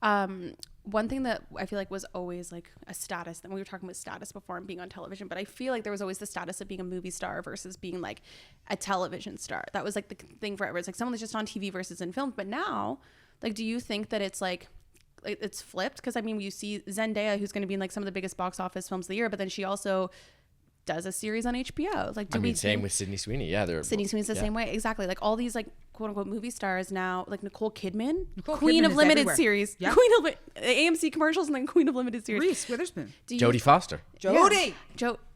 100%. One thing that I feel like was always like a status, and we were talking about status before and being on television, but I feel like there was always the status of being a movie star versus being like a television star. That was like the thing forever. It's like someone that's just on TV versus in films. But now, like, do you think that it's like it's flipped? Because I mean, you see Zendaya, who's going to be in like some of the biggest box office films of the year, but then she also does a series on HBO. Like,
same with Sydney Sweeney. Yeah,
Sydney Sweeney's the same way. Exactly. Like all these like quote unquote movie stars now, like Nicole Kidman, Queen
Kidman
of
is
Limited
everywhere.
Series,
Yeah.
Queen of AMC commercials, and then Queen of Limited Series.
Reese Witherspoon.
Jodie Foster.
Jodie.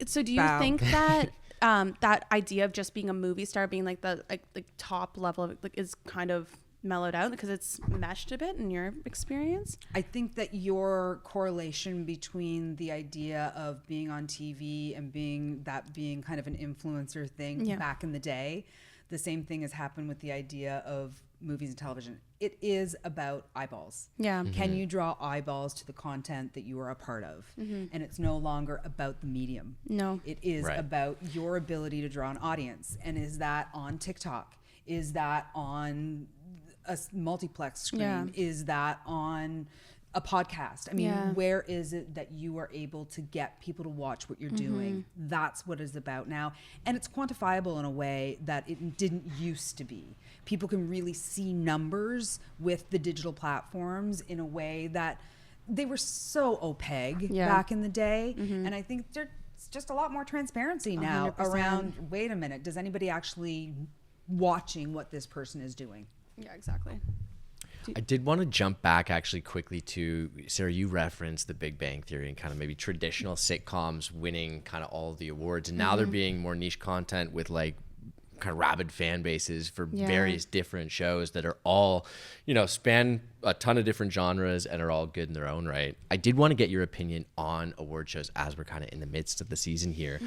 So do you think that that idea of just being a movie star, being like the like top level of like is kind of mellowed out because it's meshed a bit in your experience?
I think that your correlation between the idea of being on TV and being kind of an influencer thing back in the day, the same thing has happened with the idea of movies and television. It is about eyeballs.
Yeah.
Can you draw eyeballs to the content that you are a part of? And it's no longer about the medium.
No.
It is about your ability to draw an audience. And is that on TikTok? Is that on a multiplex screen?
Yeah.
Is that on a podcast? I mean, where is it that you are able to get people to watch what you're doing? That's what it's about now. And it's quantifiable in a way that it didn't used to be. People can really see numbers with the digital platforms in a way that they were so opaque back in the day. And I think there's just a lot more transparency now
100%.
around, wait a minute, does anybody actually watching what this person is doing?
Yeah, exactly.
I did want to jump back actually quickly to, Sarah, you referenced the Big Bang Theory and kind of maybe traditional sitcoms winning kind of all of the awards. And now they're being more niche content with like kind of rabid fan bases for various different shows that are all, you know, span a ton of different genres and are all good in their own right. I did want to get your opinion on award shows as we're kind of in the midst of the season here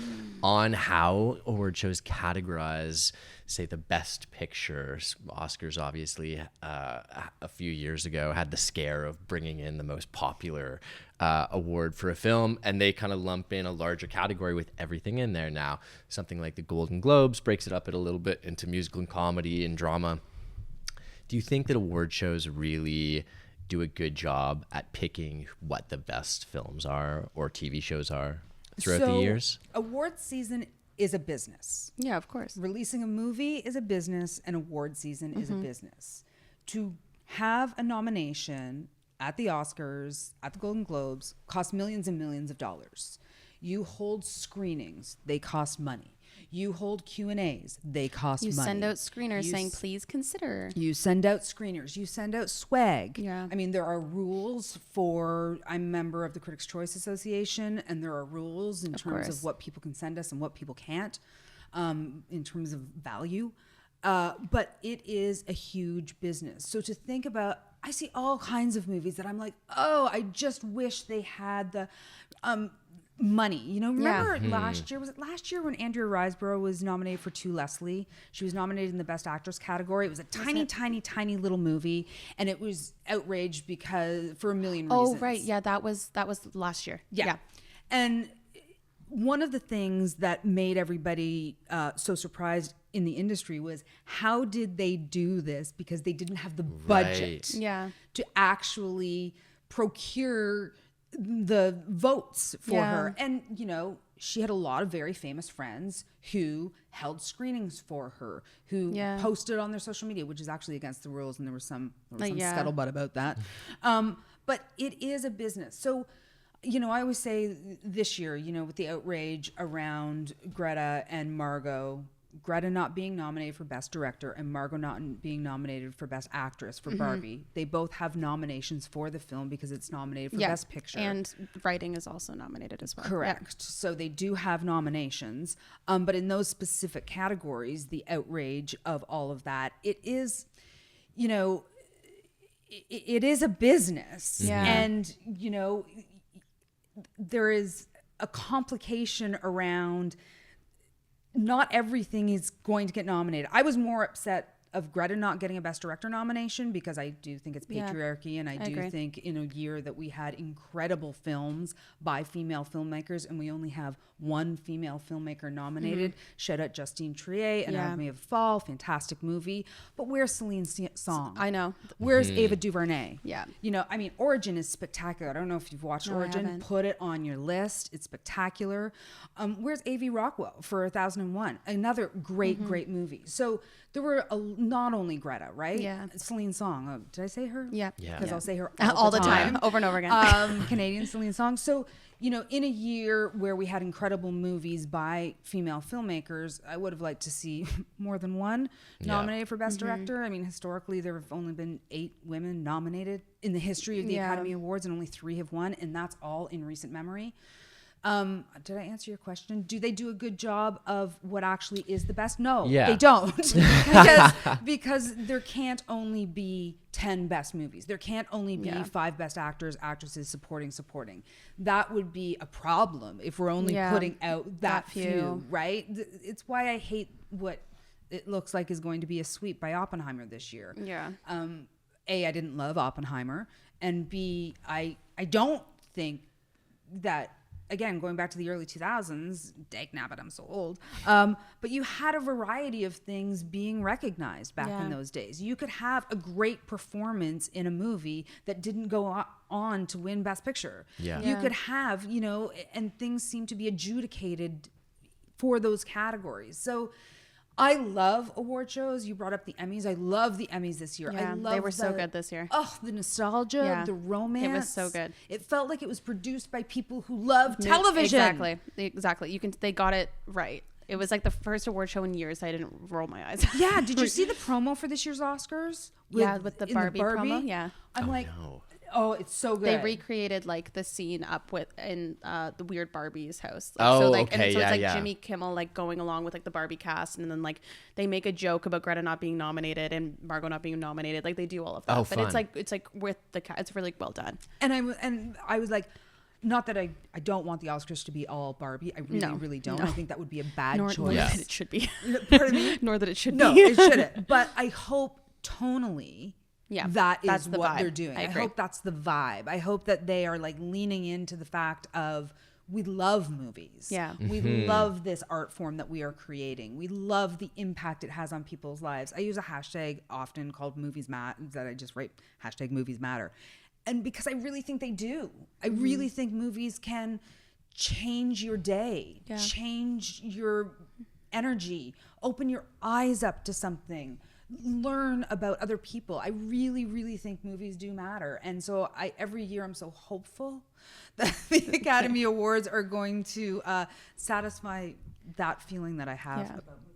on how award shows categorize, say, the best pictures. Oscars obviously a few years ago had the scare of bringing in the most popular award for a film, and they kind of lump in a larger category with everything in there now. Something like the Golden Globes breaks it up a little bit into musical and comedy and drama. Do you think that award shows really do a good job at picking what the best films are or TV shows are throughout the years?
Award season is a business.
Yeah, of course.
Releasing a movie is a business, and award season is a business. To have a nomination at the Oscars, at the Golden Globes, costs millions and millions of dollars. You hold screenings, they cost money. You hold Q&As, they cost money.
You send out screeners saying, please consider.
You send out screeners. You send out swag.
Yeah.
I mean, there are rules for, I'm a member of the Critics' Choice Association, and there are rules in terms of what people can send us and what people can't, in terms of value. But it is a huge business. So to think about, I see all kinds of movies that I'm like, oh, I just wish they had the money. You know, remember last year, was it last year when Andrea Riseborough was nominated for To Leslie? She was nominated in the Best Actress category. It was a tiny little movie, and it was outraged because for a million reasons.
Oh, right. Yeah, that was last year.
Yeah. And one of the things that made everybody so surprised in the industry was, how did they do this? Because they didn't have the budget to actually procure the votes for her. And, you know, she had a lot of very famous friends who held screenings for her, who posted on their social media, which is actually against the rules. And there was some scuttlebutt about that. But it is a business. So, you know, I always say this year, you know, with the outrage around Greta and Margot Greta not being nominated for Best Director and Margot not being nominated for Best Actress for Barbie. They both have nominations for the film because it's nominated for Best Picture.
And writing is also nominated as well.
Correct. So they do have nominations. But in those specific categories, the outrage of all of that, it is, you know, it is a business.
Yeah.
And, you know, there is a complication around not everything is going to get nominated. I was more upset of Greta not getting a Best Director nomination because I do think it's patriarchy, and I do
agree.
think in a year that we had incredible films by female filmmakers and we only have one female filmmaker nominated. Shout out Justine Triet and Anatomy of a Fall, fantastic movie. But where's Celine's song?
I know.
Where's Ava DuVernay?
Yeah.
You know, I mean, Origin is spectacular. I don't know if you've watched
No, I
Origin.
haven't.
Put it on your list. It's spectacular. Where's A.V. Rockwell for 1001? Another great, great movie. So there were not only Greta, right?
Yeah.
Celine Song. Oh, did I say her?
Yeah.
Because I'll say her
All the time, over and over again.
Canadian Celine Song. So, you know, in a year where we had incredible movies by female filmmakers, I would have liked to see more than one nominated for Best Director. I mean, historically, there have only been 8 women nominated in the history of the Academy Awards, and only 3 have won, and that's all in recent memory. Did I answer your question? Do they do a good job of what actually is the best? No, they don't. because there can't only be 10 best movies. There can't only be 5 best actors, actresses, supporting. That would be a problem if we're only putting out that few, right? It's why I hate what it looks like is going to be a sweep by Oppenheimer this year.
Yeah.
A, I didn't love Oppenheimer, and B, I don't think that, again, going back to the early 2000s, dag nabbit, I'm so old. But you had a variety of things being recognized back in those days. You could have a great performance in a movie that didn't go on to win Best Picture. You could have, you know, and things seem to be adjudicated for those categories. So I love award shows. You brought up the Emmys. I love the Emmys this year.
Yeah,
I love
they were so good this year.
Oh, the nostalgia, the romance.
It was so good.
It felt like it was produced by people who love television.
Exactly. They got it right. It was like the first award show in years I didn't roll my eyes.
Yeah. Did you see the promo for this year's Oscars?
With the Barbie promo. Yeah.
I'm
No.
Oh, it's so good.
They recreated like the scene up in the weird Barbie's house.
Okay,
and so it's like
yeah.
Jimmy Kimmel like going along with like the Barbie cast, and then like they make a joke about Greta not being nominated and Margot not being nominated. Like they do all of that.
Oh,
but
fun.
it's like with the it's really well done.
And I was like, not that I don't want the Oscars to be all Barbie. I really don't. I think that would be a bad choice.
Nor that it should be.
Pardon me?
Nor that it should
No,
be.
it shouldn't. But I hope tonally, that's
the
what
vibe.
they're doing. I hope that's the vibe. I hope that they are like leaning into the fact of we love movies.
Yeah.
We love this art form that we are creating. We love the impact it has on people's lives. I use a hashtag often called Movies Matter, that I just write hashtag Movies Matter. And because I really think they do. I really think movies can change your day, change your energy, open your eyes up to something, learn about other people. I really, really think movies do matter. And so every year I'm so hopeful that the Academy Awards are going to satisfy that feeling that I have about movies.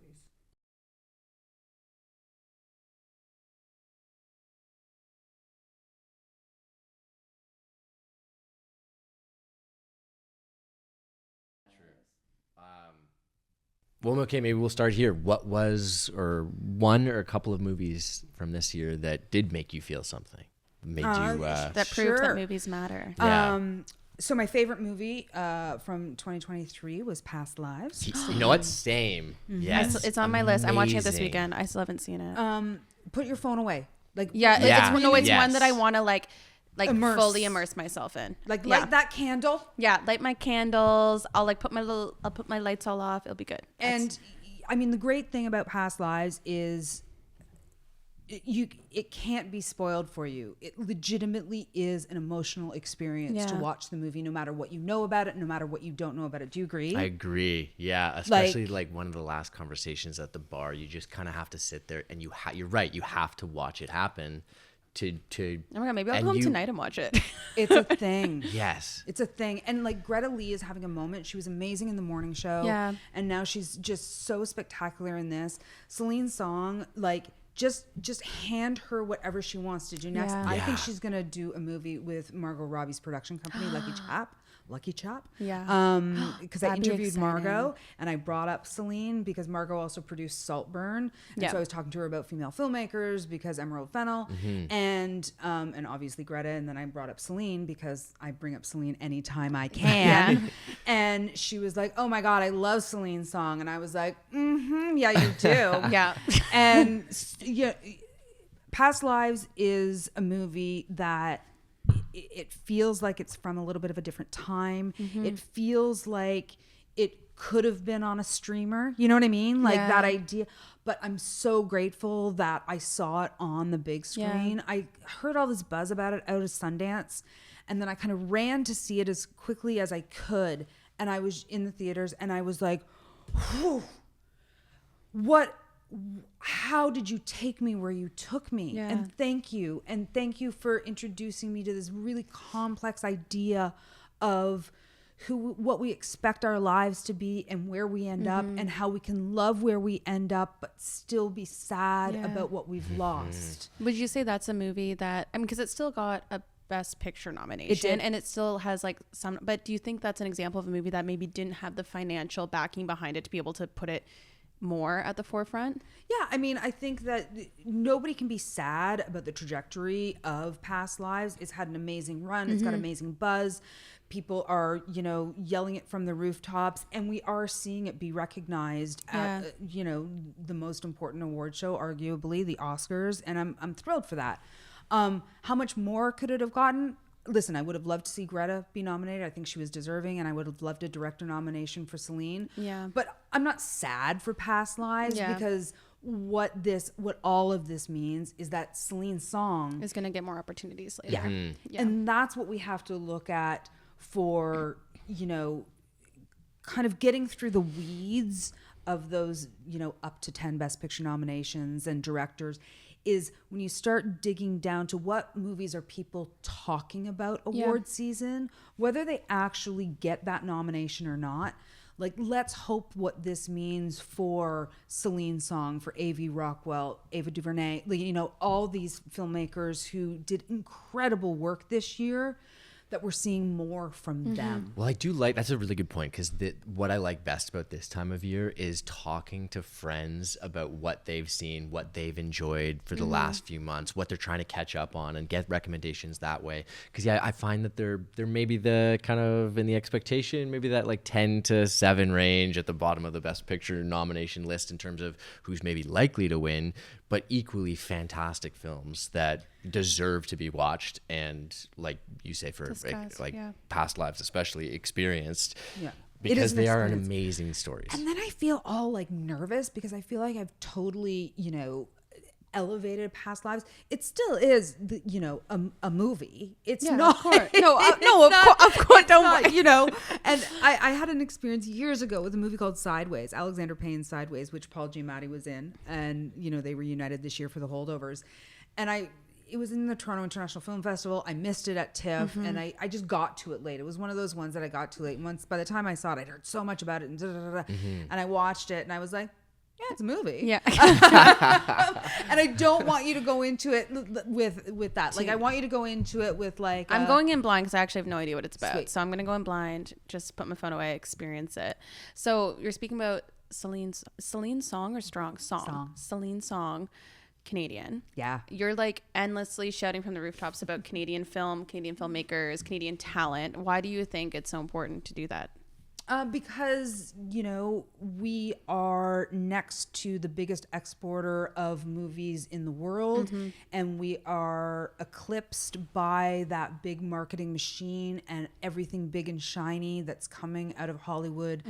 Well, okay, maybe we'll start here. What was or one or a couple of movies from this year that did make you feel something? Made you
that proved that movies matter.
Yeah.
So my favorite movie from 2023 was Past Lives.
You know what? Same. Yes.
It's on my list. I'm watching it this
Amazing.
weekend. I still haven't seen it.
Put your phone away. Like
It's one that I want to like fully immerse myself in.
Like light that candle.
Yeah, light my candles. I'll put my lights all off. It'll be good.
And I mean, the great thing about Past Lives is it can't be spoiled for you. It legitimately is an emotional experience to watch the movie, no matter what you know about it, no matter what you don't know about it. Do you agree?
I agree. Yeah, especially like one of the last conversations at the bar, you just kind of have to sit there and you're right. You have to watch it happen to
Oh my God, maybe I'll
and
go home
you-
tonight and watch it.
It's a thing.
Yes.
It's a thing. And like Greta Lee is having a moment. She was amazing in the morning show.
Yeah.
And now she's just so spectacular in this. Celine Song, like just hand her whatever she wants to do next.
Yeah.
I
Yeah.
think she's gonna do a movie with Margot Robbie's production company, Lucky Chap.
Yeah.
Because I
That'd be
interviewed
exciting.
Margot and I brought up Celine because Margot also produced Saltburn. And
Yeah.
so I was talking to her about female filmmakers because Emerald Fennell and obviously Greta. And then I brought up Celine because I bring up Celine anytime I can.
Yeah.
And she was like, oh my God, I love Celine's song. And I was like, yeah, you do.
Yeah.
And yeah, Past Lives is a movie that it feels like it's from a little bit of a different time. It feels like it could have been on a streamer. You know what I mean? Like that idea. But I'm so grateful that I saw it on the big screen.
Yeah.
I heard all this buzz about it out of Sundance. And then I kind of ran to see it as quickly as I could. And I was in the theaters and I was like, whew, how did you take me where you took me?
Yeah.
And thank you. And thank you for introducing me to this really complex idea of what we expect our lives to be and where we end up and how we can love where we end up, but still be sad about what we've lost.
Would you say that's a movie that, I mean, because it still got a Best Picture nomination
did.
and it still has like some, but do you think that's an example of a movie that maybe didn't have the financial backing behind it to be able to put it more at the forefront?
Yeah, I mean, I think that nobody can be sad about the trajectory of Past Lives. It's had an amazing run. It's got amazing buzz. People are, yelling it from the rooftops, and we are seeing it be recognized at, the most important award show, arguably the Oscars, and I'm thrilled for that. How much more could it have gotten? Listen, I would have loved to see Greta be nominated. I think she was deserving, and I would have loved a director nomination for Celine.
Yeah.
But I'm not sad for Past Lives because what all of this means is that Celine Song
Is going to get more opportunities later. Yeah.
and that's what we have to look at for, kind of getting through the weeds of those, up to 10 Best Picture nominations and directors, is when you start digging down to what movies are people talking about award season, whether they actually get that nomination or not. Like, let's hope what this means for Celine Song, for A.V. Rockwell, Ava DuVernay, all these filmmakers who did incredible work this year, that we're seeing more from them.
Well, I do like, that's a really good point, because what I like best about this time of year is talking to friends about what they've seen, what they've enjoyed for the last few months, what they're trying to catch up on, and get recommendations that way. Because I find that they're maybe the kind of in the expectation, maybe that like 10 to 7 range at the bottom of the Best Picture nomination list in terms of who's maybe likely to win, but equally fantastic films that deserve to be watched and, like you say, for Past Lives especially, experienced.
Yeah.
Because they are
experience.
amazing stories.
And then I feel all like nervous because I feel like I've totally, elevated Past Lives. It still is, a movie. It's not.
Of course. Of course. Don't worry.
And I had an experience years ago with a movie called Sideways, Alexander Payne's Sideways, which Paul Giamatti was in. And, they reunited this year for the Holdovers. And it was in the Toronto International Film Festival. I missed it at TIFF, and I just got to it late. It was one of those ones that I got to late. Once, by the time I saw it, I'd heard so much about it, and and I watched it, and I was like, yeah, it's a movie.
Yeah.
And I don't want you to go into it with that. Like, I want you to go into it with like.
I'm going in blind because I actually have no idea what it's about.
Sweet.
So I'm going to go in blind, just put my phone away, experience it. So you're speaking about Celine Song or Song? Celine Song. Canadian.
Yeah.
You're like endlessly shouting from the rooftops about Canadian film, Canadian filmmakers, Canadian talent. Why do you think it's so important to do that?
Because, we are next to the biggest exporter of movies in the world, and we are eclipsed by that big marketing machine and everything big and shiny that's coming out of Hollywood.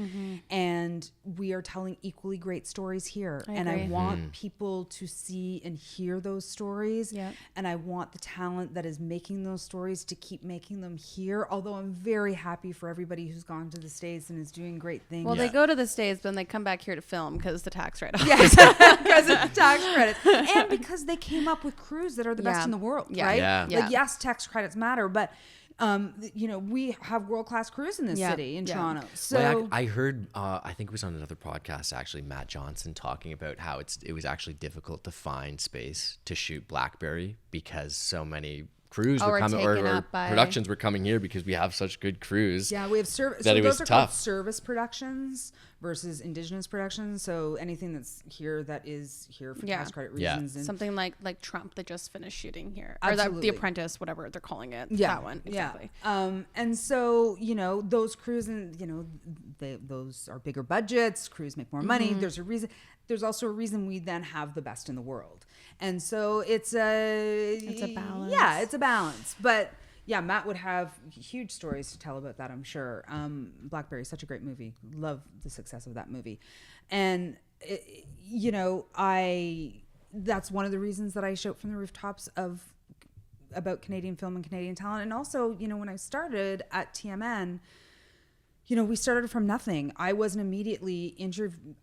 And we are telling equally great stories here. And I want people to see and hear those stories.
Yep.
And I want the talent that is making those stories to keep making them here. Although I'm very happy for everybody who's gone to the States and is doing great things.
Well, they go to the States, but then they come back here to film because the tax write-off.
Yes, because of the tax credits, and because they came up with crews that are the best in the world, right?
Yeah.
Like, yes, tax credits matter, but we have world-class crews in this city in Toronto. So
well, I heard, I think it was on another podcast actually, Matt Johnson talking about how it was actually difficult to find space to shoot Blackberry because so many crews were coming, or productions were coming here because we have such good crews.
Yeah, we have service. So those are called service productions versus indigenous productions. So anything that's here that is here for tax credit reasons.
And something like Trump that just finished shooting here.
Absolutely.
Or The Apprentice, whatever they're calling it.
Yeah.
That one. Exactly.
Yeah. And so, those crews, and, those are bigger budgets. Crews make more money. There's a reason. There's also a reason we then have the best in the world. And so it's a
balance.
Yeah, it's a balance. But yeah, Matt would have huge stories to tell about that, I'm sure. Blackberry is such a great movie. Love the success of that movie. And, that's one of the reasons that I shout from the rooftops about Canadian film and Canadian talent. And also, when I started at TMN, we started from nothing. I wasn't immediately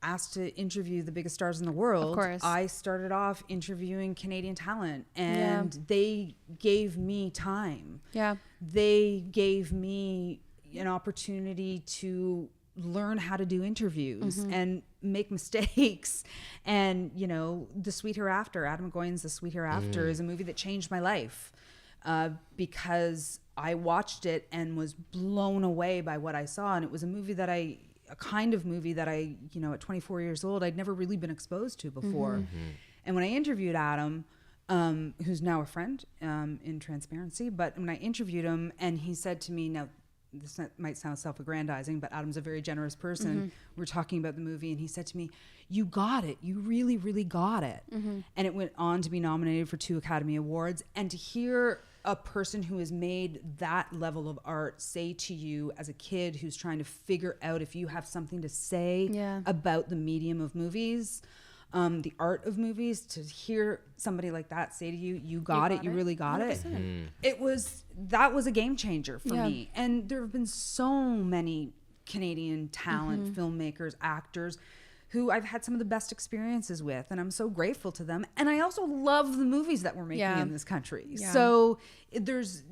asked to interview the biggest stars in the world. Of
course.
I started off interviewing Canadian talent, and they gave me time. Yeah. They gave me an opportunity to learn how to do interviews and make mistakes. And, The Sweet Hereafter, Adam McGowan's The Sweet Hereafter is a movie that changed my life because I watched it and was blown away by what I saw. And it was a kind of movie that I, at 24 years old, I'd never really been exposed to before. And when I interviewed Adam, who's now a friend in Transparency, but when I interviewed him and he said to me, now this might sound self-aggrandizing, but Adam's a very generous person. We're talking about the movie and he said to me, you got it. You really, really got it. And it went on to be nominated for 2 Academy Awards. And to hear a person who has made that level of art say to you as a kid who's trying to figure out if you have something to say about the medium of movies, the art of movies, to hear somebody like that say to you, you got it, you really got 100%. That was a game changer for me. And there have been so many Canadian talent, filmmakers, actors who I've had some of the best experiences with, and I'm so grateful to them. And I also love the movies that we're making in this country. So there's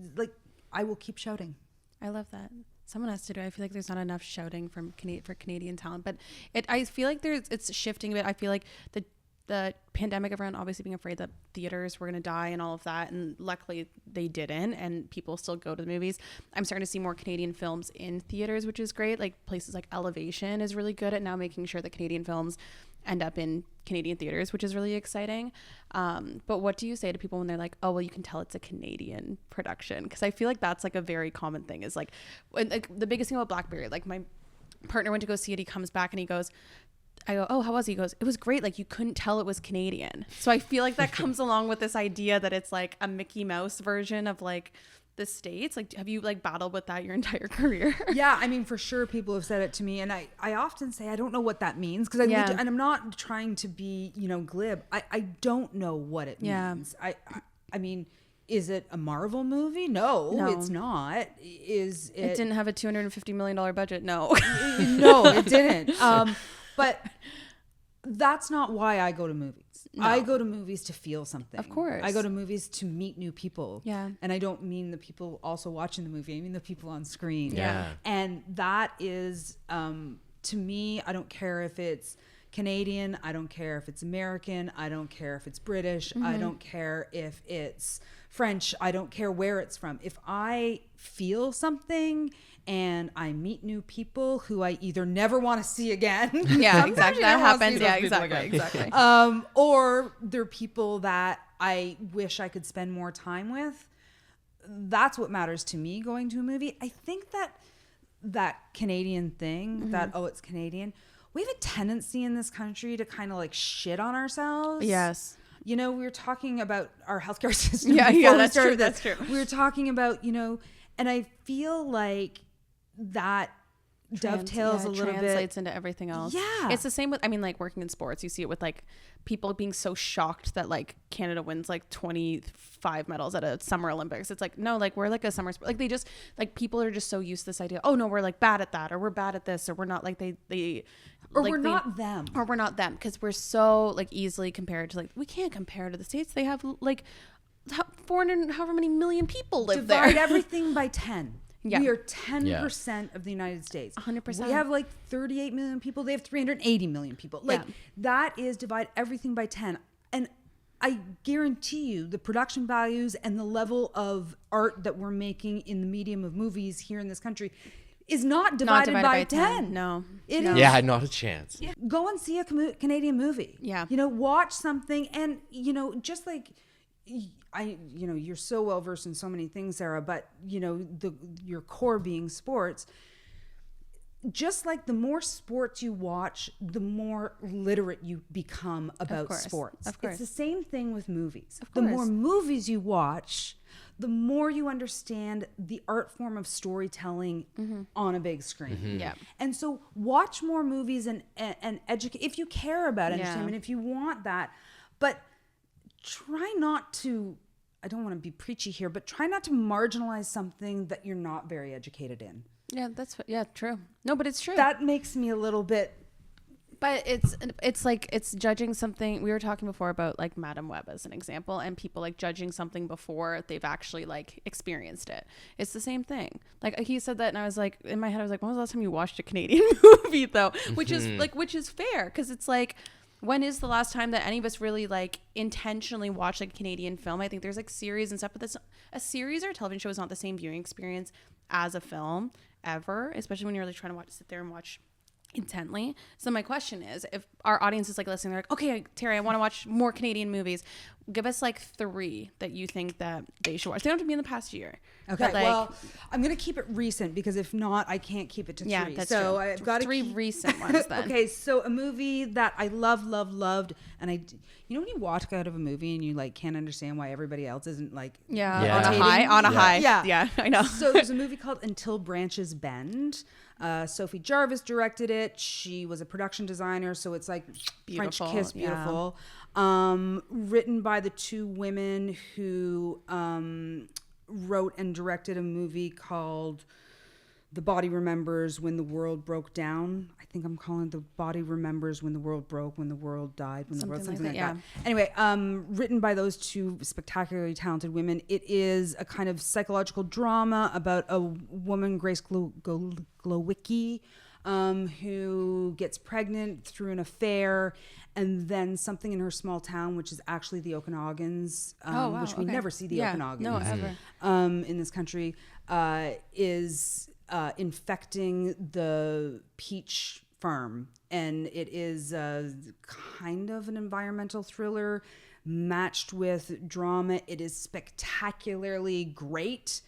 I will keep shouting.
I love that. Someone has to do it. I feel like there's not enough shouting for Canadian talent, but I feel like it's shifting a bit. I feel like the pandemic, everyone obviously being afraid that theaters were going to die and all of that, and luckily they didn't, and people still go to the movies. I'm starting to see more Canadian films in theaters, which is great. Like places like Elevation is really good at now making sure that Canadian films end up in Canadian theaters, which is really exciting. But what do you say to people when they're like, oh, well, you can tell it's a Canadian production? Because I feel like that's like a very common thing, is like the biggest thing about Blackberry, like my partner went to go see it. He comes back and he goes, I go, oh, how was he? He goes, it was great. Like you couldn't tell it was Canadian. So I feel like that comes along with this idea that it's like a Mickey Mouse version of like the States. Like, have you like battled with that your entire career?
Yeah, I mean, for sure, people have said it to me, and I often say I don't know what that means, because and I'm not trying to be glib. I don't know what it means. I mean, is it a Marvel movie? No, it's not. Is it?
It didn't have a $250 million budget. No,
no, it didn't. But that's not why I go to movies. No. I go to movies to feel something.
Of course.
I go to movies to meet new people.
Yeah.
And I don't mean the people also watching the movie. I mean the people on screen.
Yeah.
And that is, to me, I don't care if it's Canadian. I don't care if it's American. I don't care if it's British. I don't care if it's French. I don't care where it's from. If I feel something and I meet new people who I either never want to see again.
Yeah, exactly. That happens. Yeah, exactly.
Or they're people that I wish I could spend more time with. That's what matters to me going to a movie. I think that Canadian thing, that, oh, it's Canadian. We have a tendency in this country to kind of like shit on ourselves.
Yes.
We were talking about our healthcare system.
Yeah, that's true. That's true.
We were talking about, and I feel like that dovetails a little bit.
Translates into everything else.
Yeah.
It's the same with, I mean, like working in sports, you see it with like people being so shocked that like Canada wins like 25 medals at a summer Olympics. It's like, no, like we're like a summer sport. Like they just, like people are just so used to this idea. Oh no, we're like bad at that, or we're bad at this, or we're not like
or
like
we're not them.
Or we're not them. Because we're so like easily compared to, like, we can't compare to the States. They have like 400, however many million people live there.
Divide everything by 10.
Yeah.
We are 10% of the United States.
100%.
We have like 38 million people. They have 380 million people. Like that is divide everything by 10. And I guarantee you the production values and the level of art that we're making in the medium of movies here in this country is not divided by 10.
No.
It is.
Yeah, not a chance.
Go and see a Canadian movie.
Yeah.
You know, watch something, and, you know, just like you know, you're so well versed in so many things, Sarah, but you know, your core being sports. Just like the more sports you watch, the more literate you become about sports.
Of course.
It's the same thing with movies.
Of
the
course.
more movies you watch, the more you understand the art form of storytelling on a big screen.
Mm-hmm.
Yeah.
And so watch more movies and educate if you care about entertainment, if you want that. But try not to, I don't want to be preachy here, but try not to marginalize something that you're not very educated in.
Yeah, true. No, but it's true.
That makes me a little bit.
But it's like it's judging something. We were talking before about like Madame Web as an example, and people like judging something before they've actually like experienced it. It's the same thing. Like he said that, and I was like, in my head, I was like, when was the last time you watched a Canadian movie though? Which is fair, because it's like, when is the last time that any of us really like intentionally watch like a Canadian film? I think there's like series and stuff, but this, a series or a television show is not the same viewing experience as a film ever, especially when you're like trying to sit there and watch intently. So my question is, if our audience is like listening, they're like, okay, Terry, I want to watch more Canadian movies. Give us like 3 that you think that they should watch. They don't have to be in the past year.
Okay,
like,
well, I'm going to keep it recent, because if not, I can't keep it to 3.
Yeah, that's
so
true.
I've got
3 recent ones then.
Okay, so a movie that I loved, and you know when you walk out of a movie and you like can't understand why everybody else isn't like
on a high. Yeah, I know.
So there's a movie called Until Branches Bend. Sophie Jarvis directed it. She was a production designer, so it's like
Beautiful,
French kiss, beautiful. Written by the 2 women who wrote and directed a movie called The Body Remembers When the World Broke Down. I think I'm calling it The Body Remembers When the World Broke, When the World Died, When the World, something like that. Anyway, written by those 2 spectacularly talented women. It is a kind of psychological drama about a woman, Grace Glowicki, who gets pregnant through an affair, and then something in her small town, which is actually the Okanogans, which we never see the Okanogans in this country, is infecting the peach farm. And it is kind of an environmental thriller matched with drama. It is spectacularly great.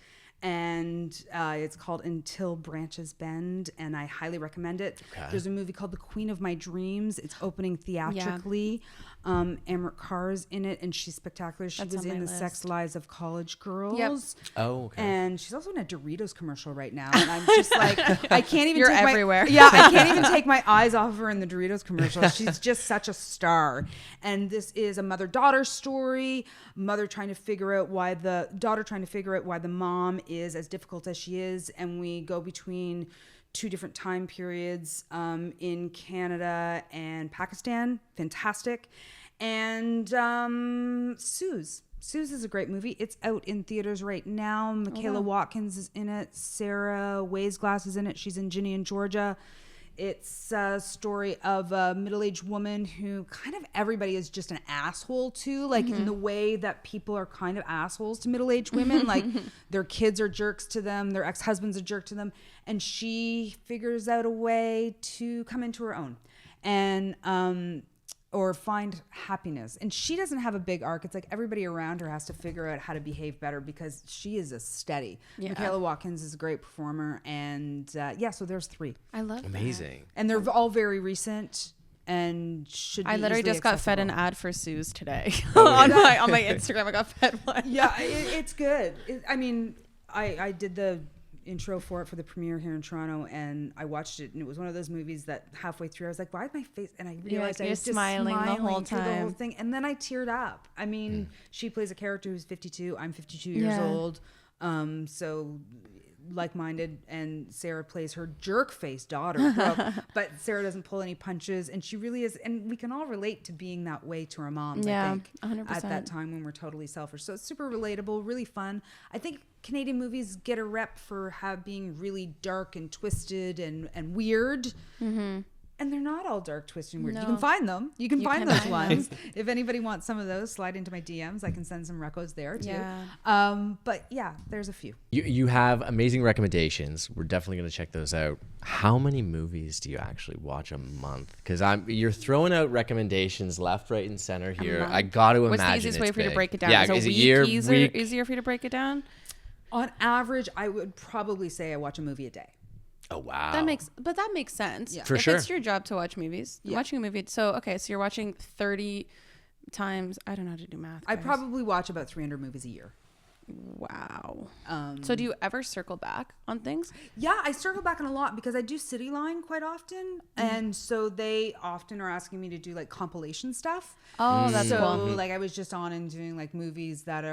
And it's called Until Branches Bend, and I highly recommend it. Okay. There's a movie called The Queen of My Dreams. It's opening theatrically. Amrit Kaur's in it, and she's spectacular. She was in The Sex Lives of College Girls.
Yep.
Oh, okay.
And she's also in a Doritos commercial right now. And I'm just like, I can't even
You're everywhere.
I can't even take my eyes off of her in the Doritos commercial. She's just such a star. And this is a mother-daughter story. Daughter trying to figure out why the mom is as difficult as she is. And we go between 2 different time periods in Canada and Pakistan. Fantastic. And Suze is a great movie. It's out in theaters right now. Michaela Watkins is in it. Sarah Waisglass is in it. She's in Ginny in Georgia. It's a story of a middle-aged woman who kind of everybody is just an asshole to, like in the way that people are kind of assholes to middle-aged women. Like their kids are jerks to them, their ex-husband's a jerk to them, and she figures out a way to come into her own and or find happiness. And she doesn't have a big arc. It's like everybody around her has to figure out how to behave better, because she is a steady. Yeah. Michaela Watkins is a great performer. And so there's 3.
I love
Amazing.
That.
And they're all very recent and should be
I literally just got fed an
accessible.
ad for Suze today on my Instagram. I got fed one.
Yeah, it's good. I mean, I did the intro for it for the premiere here in Toronto, and I watched it, and it was one of those movies that halfway through I was like, why is my face? And I realized I was just smiling
the whole
through the whole
time.
thing, and then I teared up. I mean, she plays a character who's 52. I'm 52 years old. So like-minded, and Sarah plays her jerk-faced daughter. But Sarah doesn't pull any punches, and she really is. And we can all relate to being that way to our moms, I think,
100%.
at that time when we're totally selfish. So it's super relatable, really fun. I think Canadian movies get a rep for being really dark and twisted and weird. And they're not all dark, twisted, and weird.
No.
You can find them. You can find those
find
ones. If anybody wants some of those, slide into my DMs. I can send some recos there too.
Yeah.
But yeah, there's a few.
You have amazing recommendations. We're definitely going to check those out. How many movies do you actually watch a month? Because you're throwing out recommendations left, right, and center here. I got to imagine.
What's the easiest way for you to break it down?
Yeah,
is a week easier for you to break it down?
On average, I would probably say I watch a movie a day.
Oh wow.
That makes sense.
Yeah.
For
if
sure.
it's your job to watch movies, watching a movie. So you're watching 30 times. I don't know how to do math.
I
guys.
probably watch about 300 movies a year.
Wow. So do you ever circle back on things?
Yeah, I circle back on a lot because I do City Line quite often, and so they often are asking me to do like compilation stuff.
Oh, that's
so
cool.
like I was just on and doing like movies that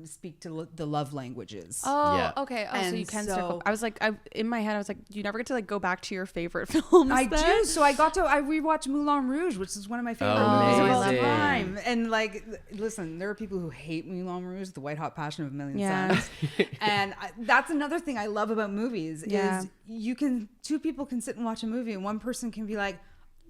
speak to the love languages.
Oh,
Yeah.
okay. Oh, so
And
you can
so-
circle. I was like, in my head, I was like, you never get to like go back to your favorite films.
I
then?
do. So I rewatched Moulin Rouge, which is one of my favorite
Oh,
movies of all
amazing.
time. And like, listen, there are people who hate Moulin Rouge, the white hot passion of a million
Yeah.
suns. And that's another thing I love about movies
Yeah.
is two people can sit and watch a movie, and one person can be like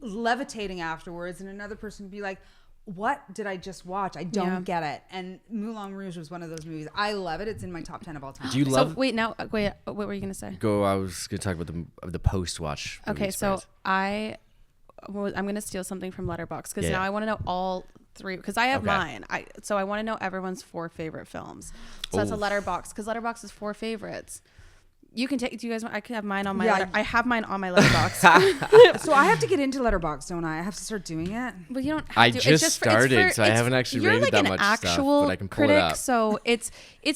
levitating afterwards, and another person can be like, what did I just watch? I don't get it. And Moulin Rouge was one of those movies. I love it. It's in my top 10 of all time.
Do you
So
love?
what were you gonna say?
Go. I was going to talk about the post-watch. movie
Okay, so
experience.
I'm gonna steal something from Letterboxd because
Yeah.
now I want to know all three because I have
Okay.
mine. I want to know everyone's 4 favorite films. So that's a
Oof.
Letterboxd because Letterboxd is 4 favorites. You can take. Do you guys want? I can have mine on my.
Yeah.
I have mine on my Letterboxd.
So I have to get into Letterboxd, don't I? I have to start doing it.
But you don't. Have
I
to.
just
it's
started, so I
it's
haven't actually
you're
rated
like
that
an
much stuff,
actual
but I can pull it
critic,
up.
So it's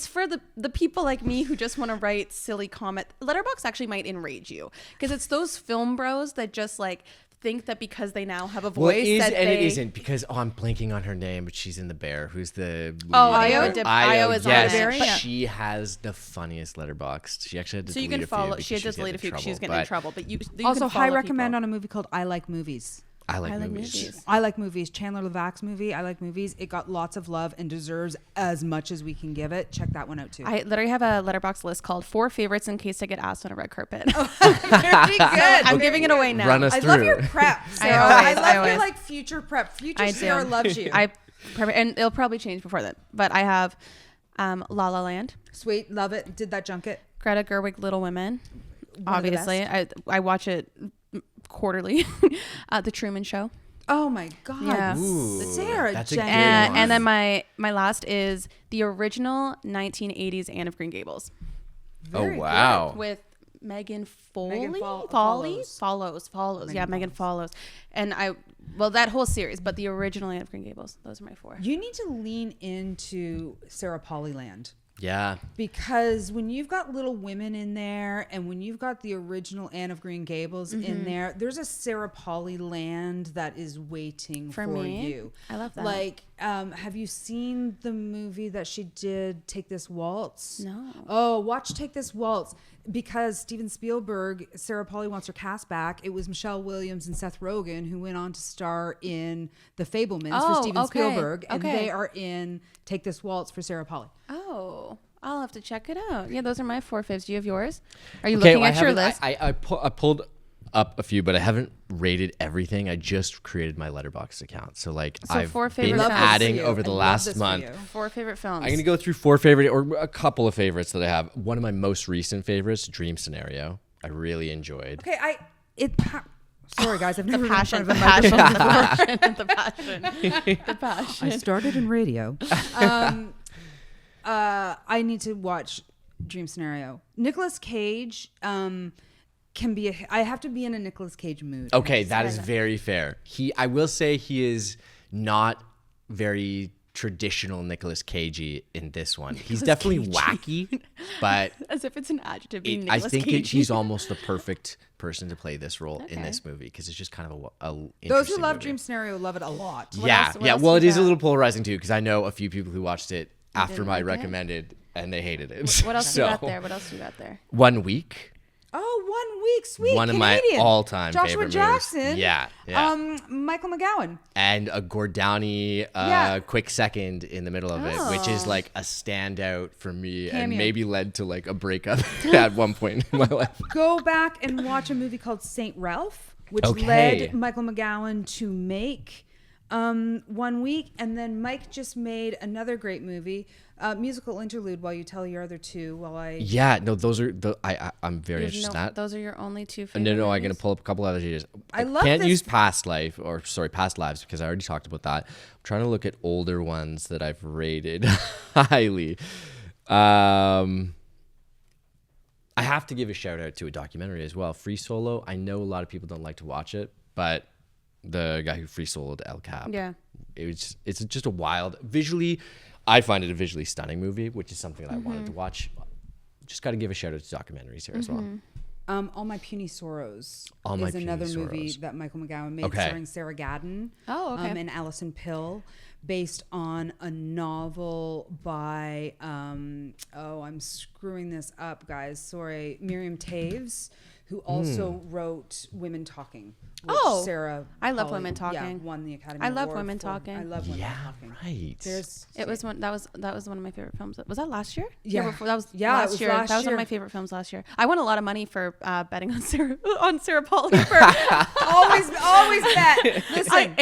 for the people like me who just want to write silly comment. Letterboxd actually might enrage you because it's those film bros that just like think that because they now have a voice
Well, it is,
that
and
they,
it isn't because I'm blanking on her name, but she's in The Bear. Who's the
Oh,
lead?
Io is on
yes,
it.
but
Yeah.
she has the funniest Letterboxd. She actually had to
So you
delete
can
a few
follow.
because
She had to
she's
delete a few because she was getting in
but
trouble. But you
Also,
can
high
follow
recommend
people.
on a movie called I Like Movies.
I like
I like
movies.
movies.
I Like Movies. Chandler Levack's movie. I Like Movies. It got lots of love and deserves as much as we can give it. Check that one out too.
I literally have a Letterboxd list called 4 favorites in case I get asked on a red carpet.
Very good.
I'm giving it away now.
Run us
I
through.
love your prep, Sarah.
always-
I
I
love your
always-
like future prep. Future
I
Sarah
do.
loves you.
And it'll probably change before then. But I have La La Land,
Sweet, love it. Did that junket.
Greta Gerwig, Little Women.
One of the
Obviously, I watch it quarterly. The Truman Show.
Oh my God.
Yeah.
Ooh,
Sarah
that's a good
Jenkins.
one.
And then my last is the original 1980s Anne of Green Gables
Oh
Very
wow.
with Megan Foley.
Megan
Follows.
Megan
Yeah, Megan Follows. And that whole series, but the original Anne of Green Gables. Those are my 4.
You need to lean into Sarah Polyland.
Yeah.
Because when you've got Little Women in there and when you've got the original Anne of Green Gables in there, there's a Sarah Polly land that is waiting for
me.
you.
I love that.
Like, have you seen the movie that she did, Take This Waltz?
No.
Oh, watch Take This Waltz. Because Steven Spielberg, Sarah Polly wants her cast back. It was Michelle Williams and Seth Rogen who went on to star in The Fabelmans for
Oh,
Steven
okay.
Spielberg. And
Okay.
they are in Take This Waltz for Sarah Polly.
Oh, I'll have to check it out. Yeah, those are my 4 faves. Do you have yours? Are you
Okay,
looking
well,
at your
haven't-
list?
I pulled up a few, but I haven't rated everything. I just created my Letterboxd account, so like
So
I've
4
been
favorite films.
adding
for you.
over the
I love
last
this for
month.
you.
4 favorite films.
I'm gonna go through 4 favorite or a couple of favorites that I have. One of my most recent favorites, Dream Scenario. I really enjoyed.
Okay, sorry guys, I've never
the
been in
passion,
front
the
of a microphone
passion,
before.
the passion, the passion.
I started in radio. I need to watch Dream Scenario. Nicolas Cage can be. I have to be in a Nicolas Cage mood.
Okay, that is very fair. I will say he is not very traditional Nicolas Cagey in this one. He's definitely wacky, but
As if it's an adjective. Being
I
Nicolas
think
Cagey.
he's almost the perfect person to play this role in this movie because it's just kind of a
Those who
interesting
love
movie.
Dream Scenario love it a lot.
Yeah,
else
yeah.
do
Well,
you
it is a
got?
little polarizing too because I know a few people who watched it after
didn't
my
like it?
recommended and they hated it.
What else
so,
you got there? What else you got there?
1 Week.
Oh, 1 week, sweet.
One of
Canadian.
my all-time
Joshua
favorite movies.
Jackson.
Yeah.
Michael McGowan.
And a Gordani
Yeah.
quick second in the middle of it, which is
Oh.
like a standout for me and
Cameo.
maybe led to like a breakup at one point in my life.
Go back and watch a movie called Saint Ralph, which
Okay.
led Michael McGowan to make 1 week. And then Mike just made another great movie, musical interlude, while you tell your other two while I...
Yeah, no, those are I'm very
You have
interested in that.
Those are your only two
No,
favorite
I'm
movies?
gonna pull up a couple other ideas.
I love
can't
this-
use past lives because I already talked about that. I'm trying to look at older ones that I've rated highly. I have to give a shout out to a documentary as well, Free Solo. I know a lot of people don't like to watch it, but the guy who free soloed El Cap.
Yeah.
It's just a wild visually. I find it a visually stunning movie, which is something that I
Mm-hmm.
wanted to watch. Just got to give a shout out to documentaries here as well.
All My Puny Sorrows
All My
is another
Puny
movie
Sorrows.
that Michael McGowan made,
Okay.
starring Sarah Gadon
Oh, okay.
and Alison Pill, based on a novel by I'm screwing this up, guys. Sorry, Miriam Taves, who also wrote Women Talking. Which
Oh,
Sarah
I love
Polley,
Women Talking.
won the Academy
I love
Award
Women
for.
Talking.
I love Women
Yeah,
Talking.
right.
There's
It was one that was one of my favorite films. Was that last year?
Yeah.
Year before? That was
Yeah, it
last
was
year.
last
That was one
year.
of my favorite films last year. I won a lot of money for betting on Sarah Polley for
always bet. Listen,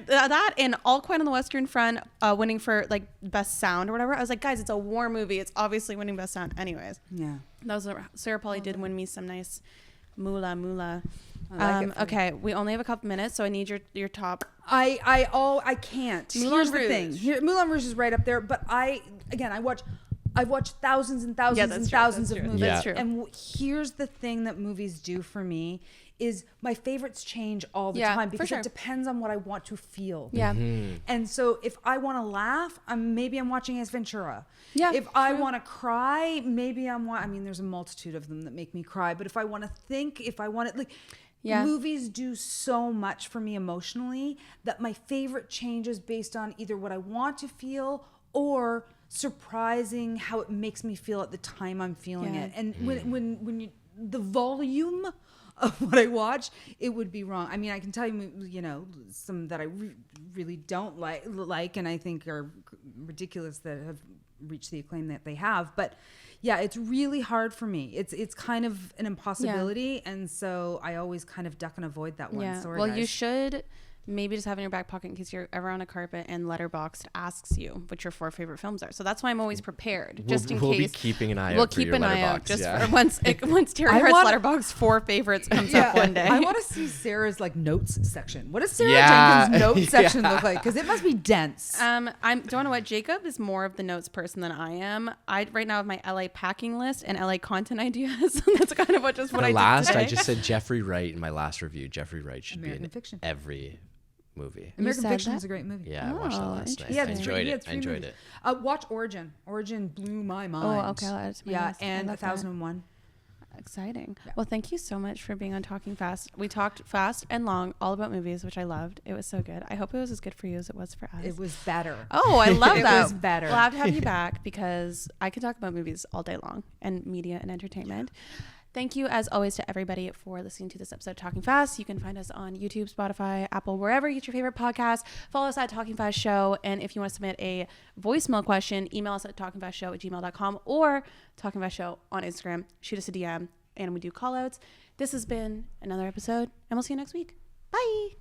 that and All Quiet on the Western Front winning for like best sound or whatever. I was like, guys, it's a war movie. It's obviously winning best sound. Anyways,
yeah.
that was Sarah Polley did win me some nice moolah.
I like it for
Okay, we only have a couple minutes, so I need your top.
I can't.
Moulin
Here's the
Rouge.
thing. Moulin Rouge is right up there, but I've watched thousands and thousands
that's
and
true,
thousands
that's
of
true,
movies.
that's
true.
And here's the thing that movies do for me is my favorites change all the
Yeah,
time
for
because
sure.
it depends on what I want to feel.
Yeah.
And so if I want to laugh, maybe I'm watching Ace Ventura.
Yeah,
If I
true.
want to cry, maybe there's a multitude of them that make me cry. But if I want to think,
Yeah.
movies do so much for me emotionally that my favorite changes based on either what I want to feel or surprising how it makes me feel at the time I'm feeling
Yeah.
it. And when you, the volume of what I watch, it would be wrong. I mean, I can tell you, some that I really don't like, and I think are ridiculous that have reached the acclaim that they have. But yeah, it's really hard for me. It's kind of an impossibility, and so I always kind of duck and avoid that one.
Yeah.
Sorry,
Well,
guys.
you should maybe just have in your back pocket in case you're ever on a carpet and Letterboxd asks you what your 4 favorite films are. So that's why I'm always prepared, just in
we'll
case.
be keeping an eye
We'll
out for
keep
your
an eye out
letterbox,
just
yeah.
for once Terri
I
Hart's
want-
Letterboxd 4 favorites comes up one day.
I want to see Sarah's notes section. What does Sarah
Yeah.
Jenkins' notes section look like? Because it must be dense.
don't know what Jacob is more of the notes person than I am. I right now have my LA packing list and LA content ideas. That's kind of what I did
I
today.
just said Jeffrey Wright in my last review. Jeffrey Wright should
American
be in
Fiction.
every movie.
American
said
Fiction
that?
is a great movie.
Yeah, I watched that
Oh,
last night.
interesting.
I enjoyed it. I enjoyed
movies.
it.
Watch Origin. Origin blew my mind.
okay, I'll add it to my
Yeah,
list. I
and
love that.
1001.
Exciting. Well, thank you so much for being on Talking Fast. We talked fast and long all about movies, which I loved. It was so good. I hope it was as good for you as it was for us.
It was better.
Oh, I love
It
that.
was better.
We'll have to have you back because I could talk about movies all day long and media and entertainment. Thank you, as always, to everybody for listening to this episode of Talking Fast. You can find us on YouTube, Spotify, Apple, wherever you get your favorite podcast. Follow us at Talking Fast Show. And if you want to submit a voicemail question, email us at talkingfastshow@gmail.com or Talking Fast Show on Instagram. Shoot us a DM and we do call outs. This has been another episode, and we'll see you next week. Bye.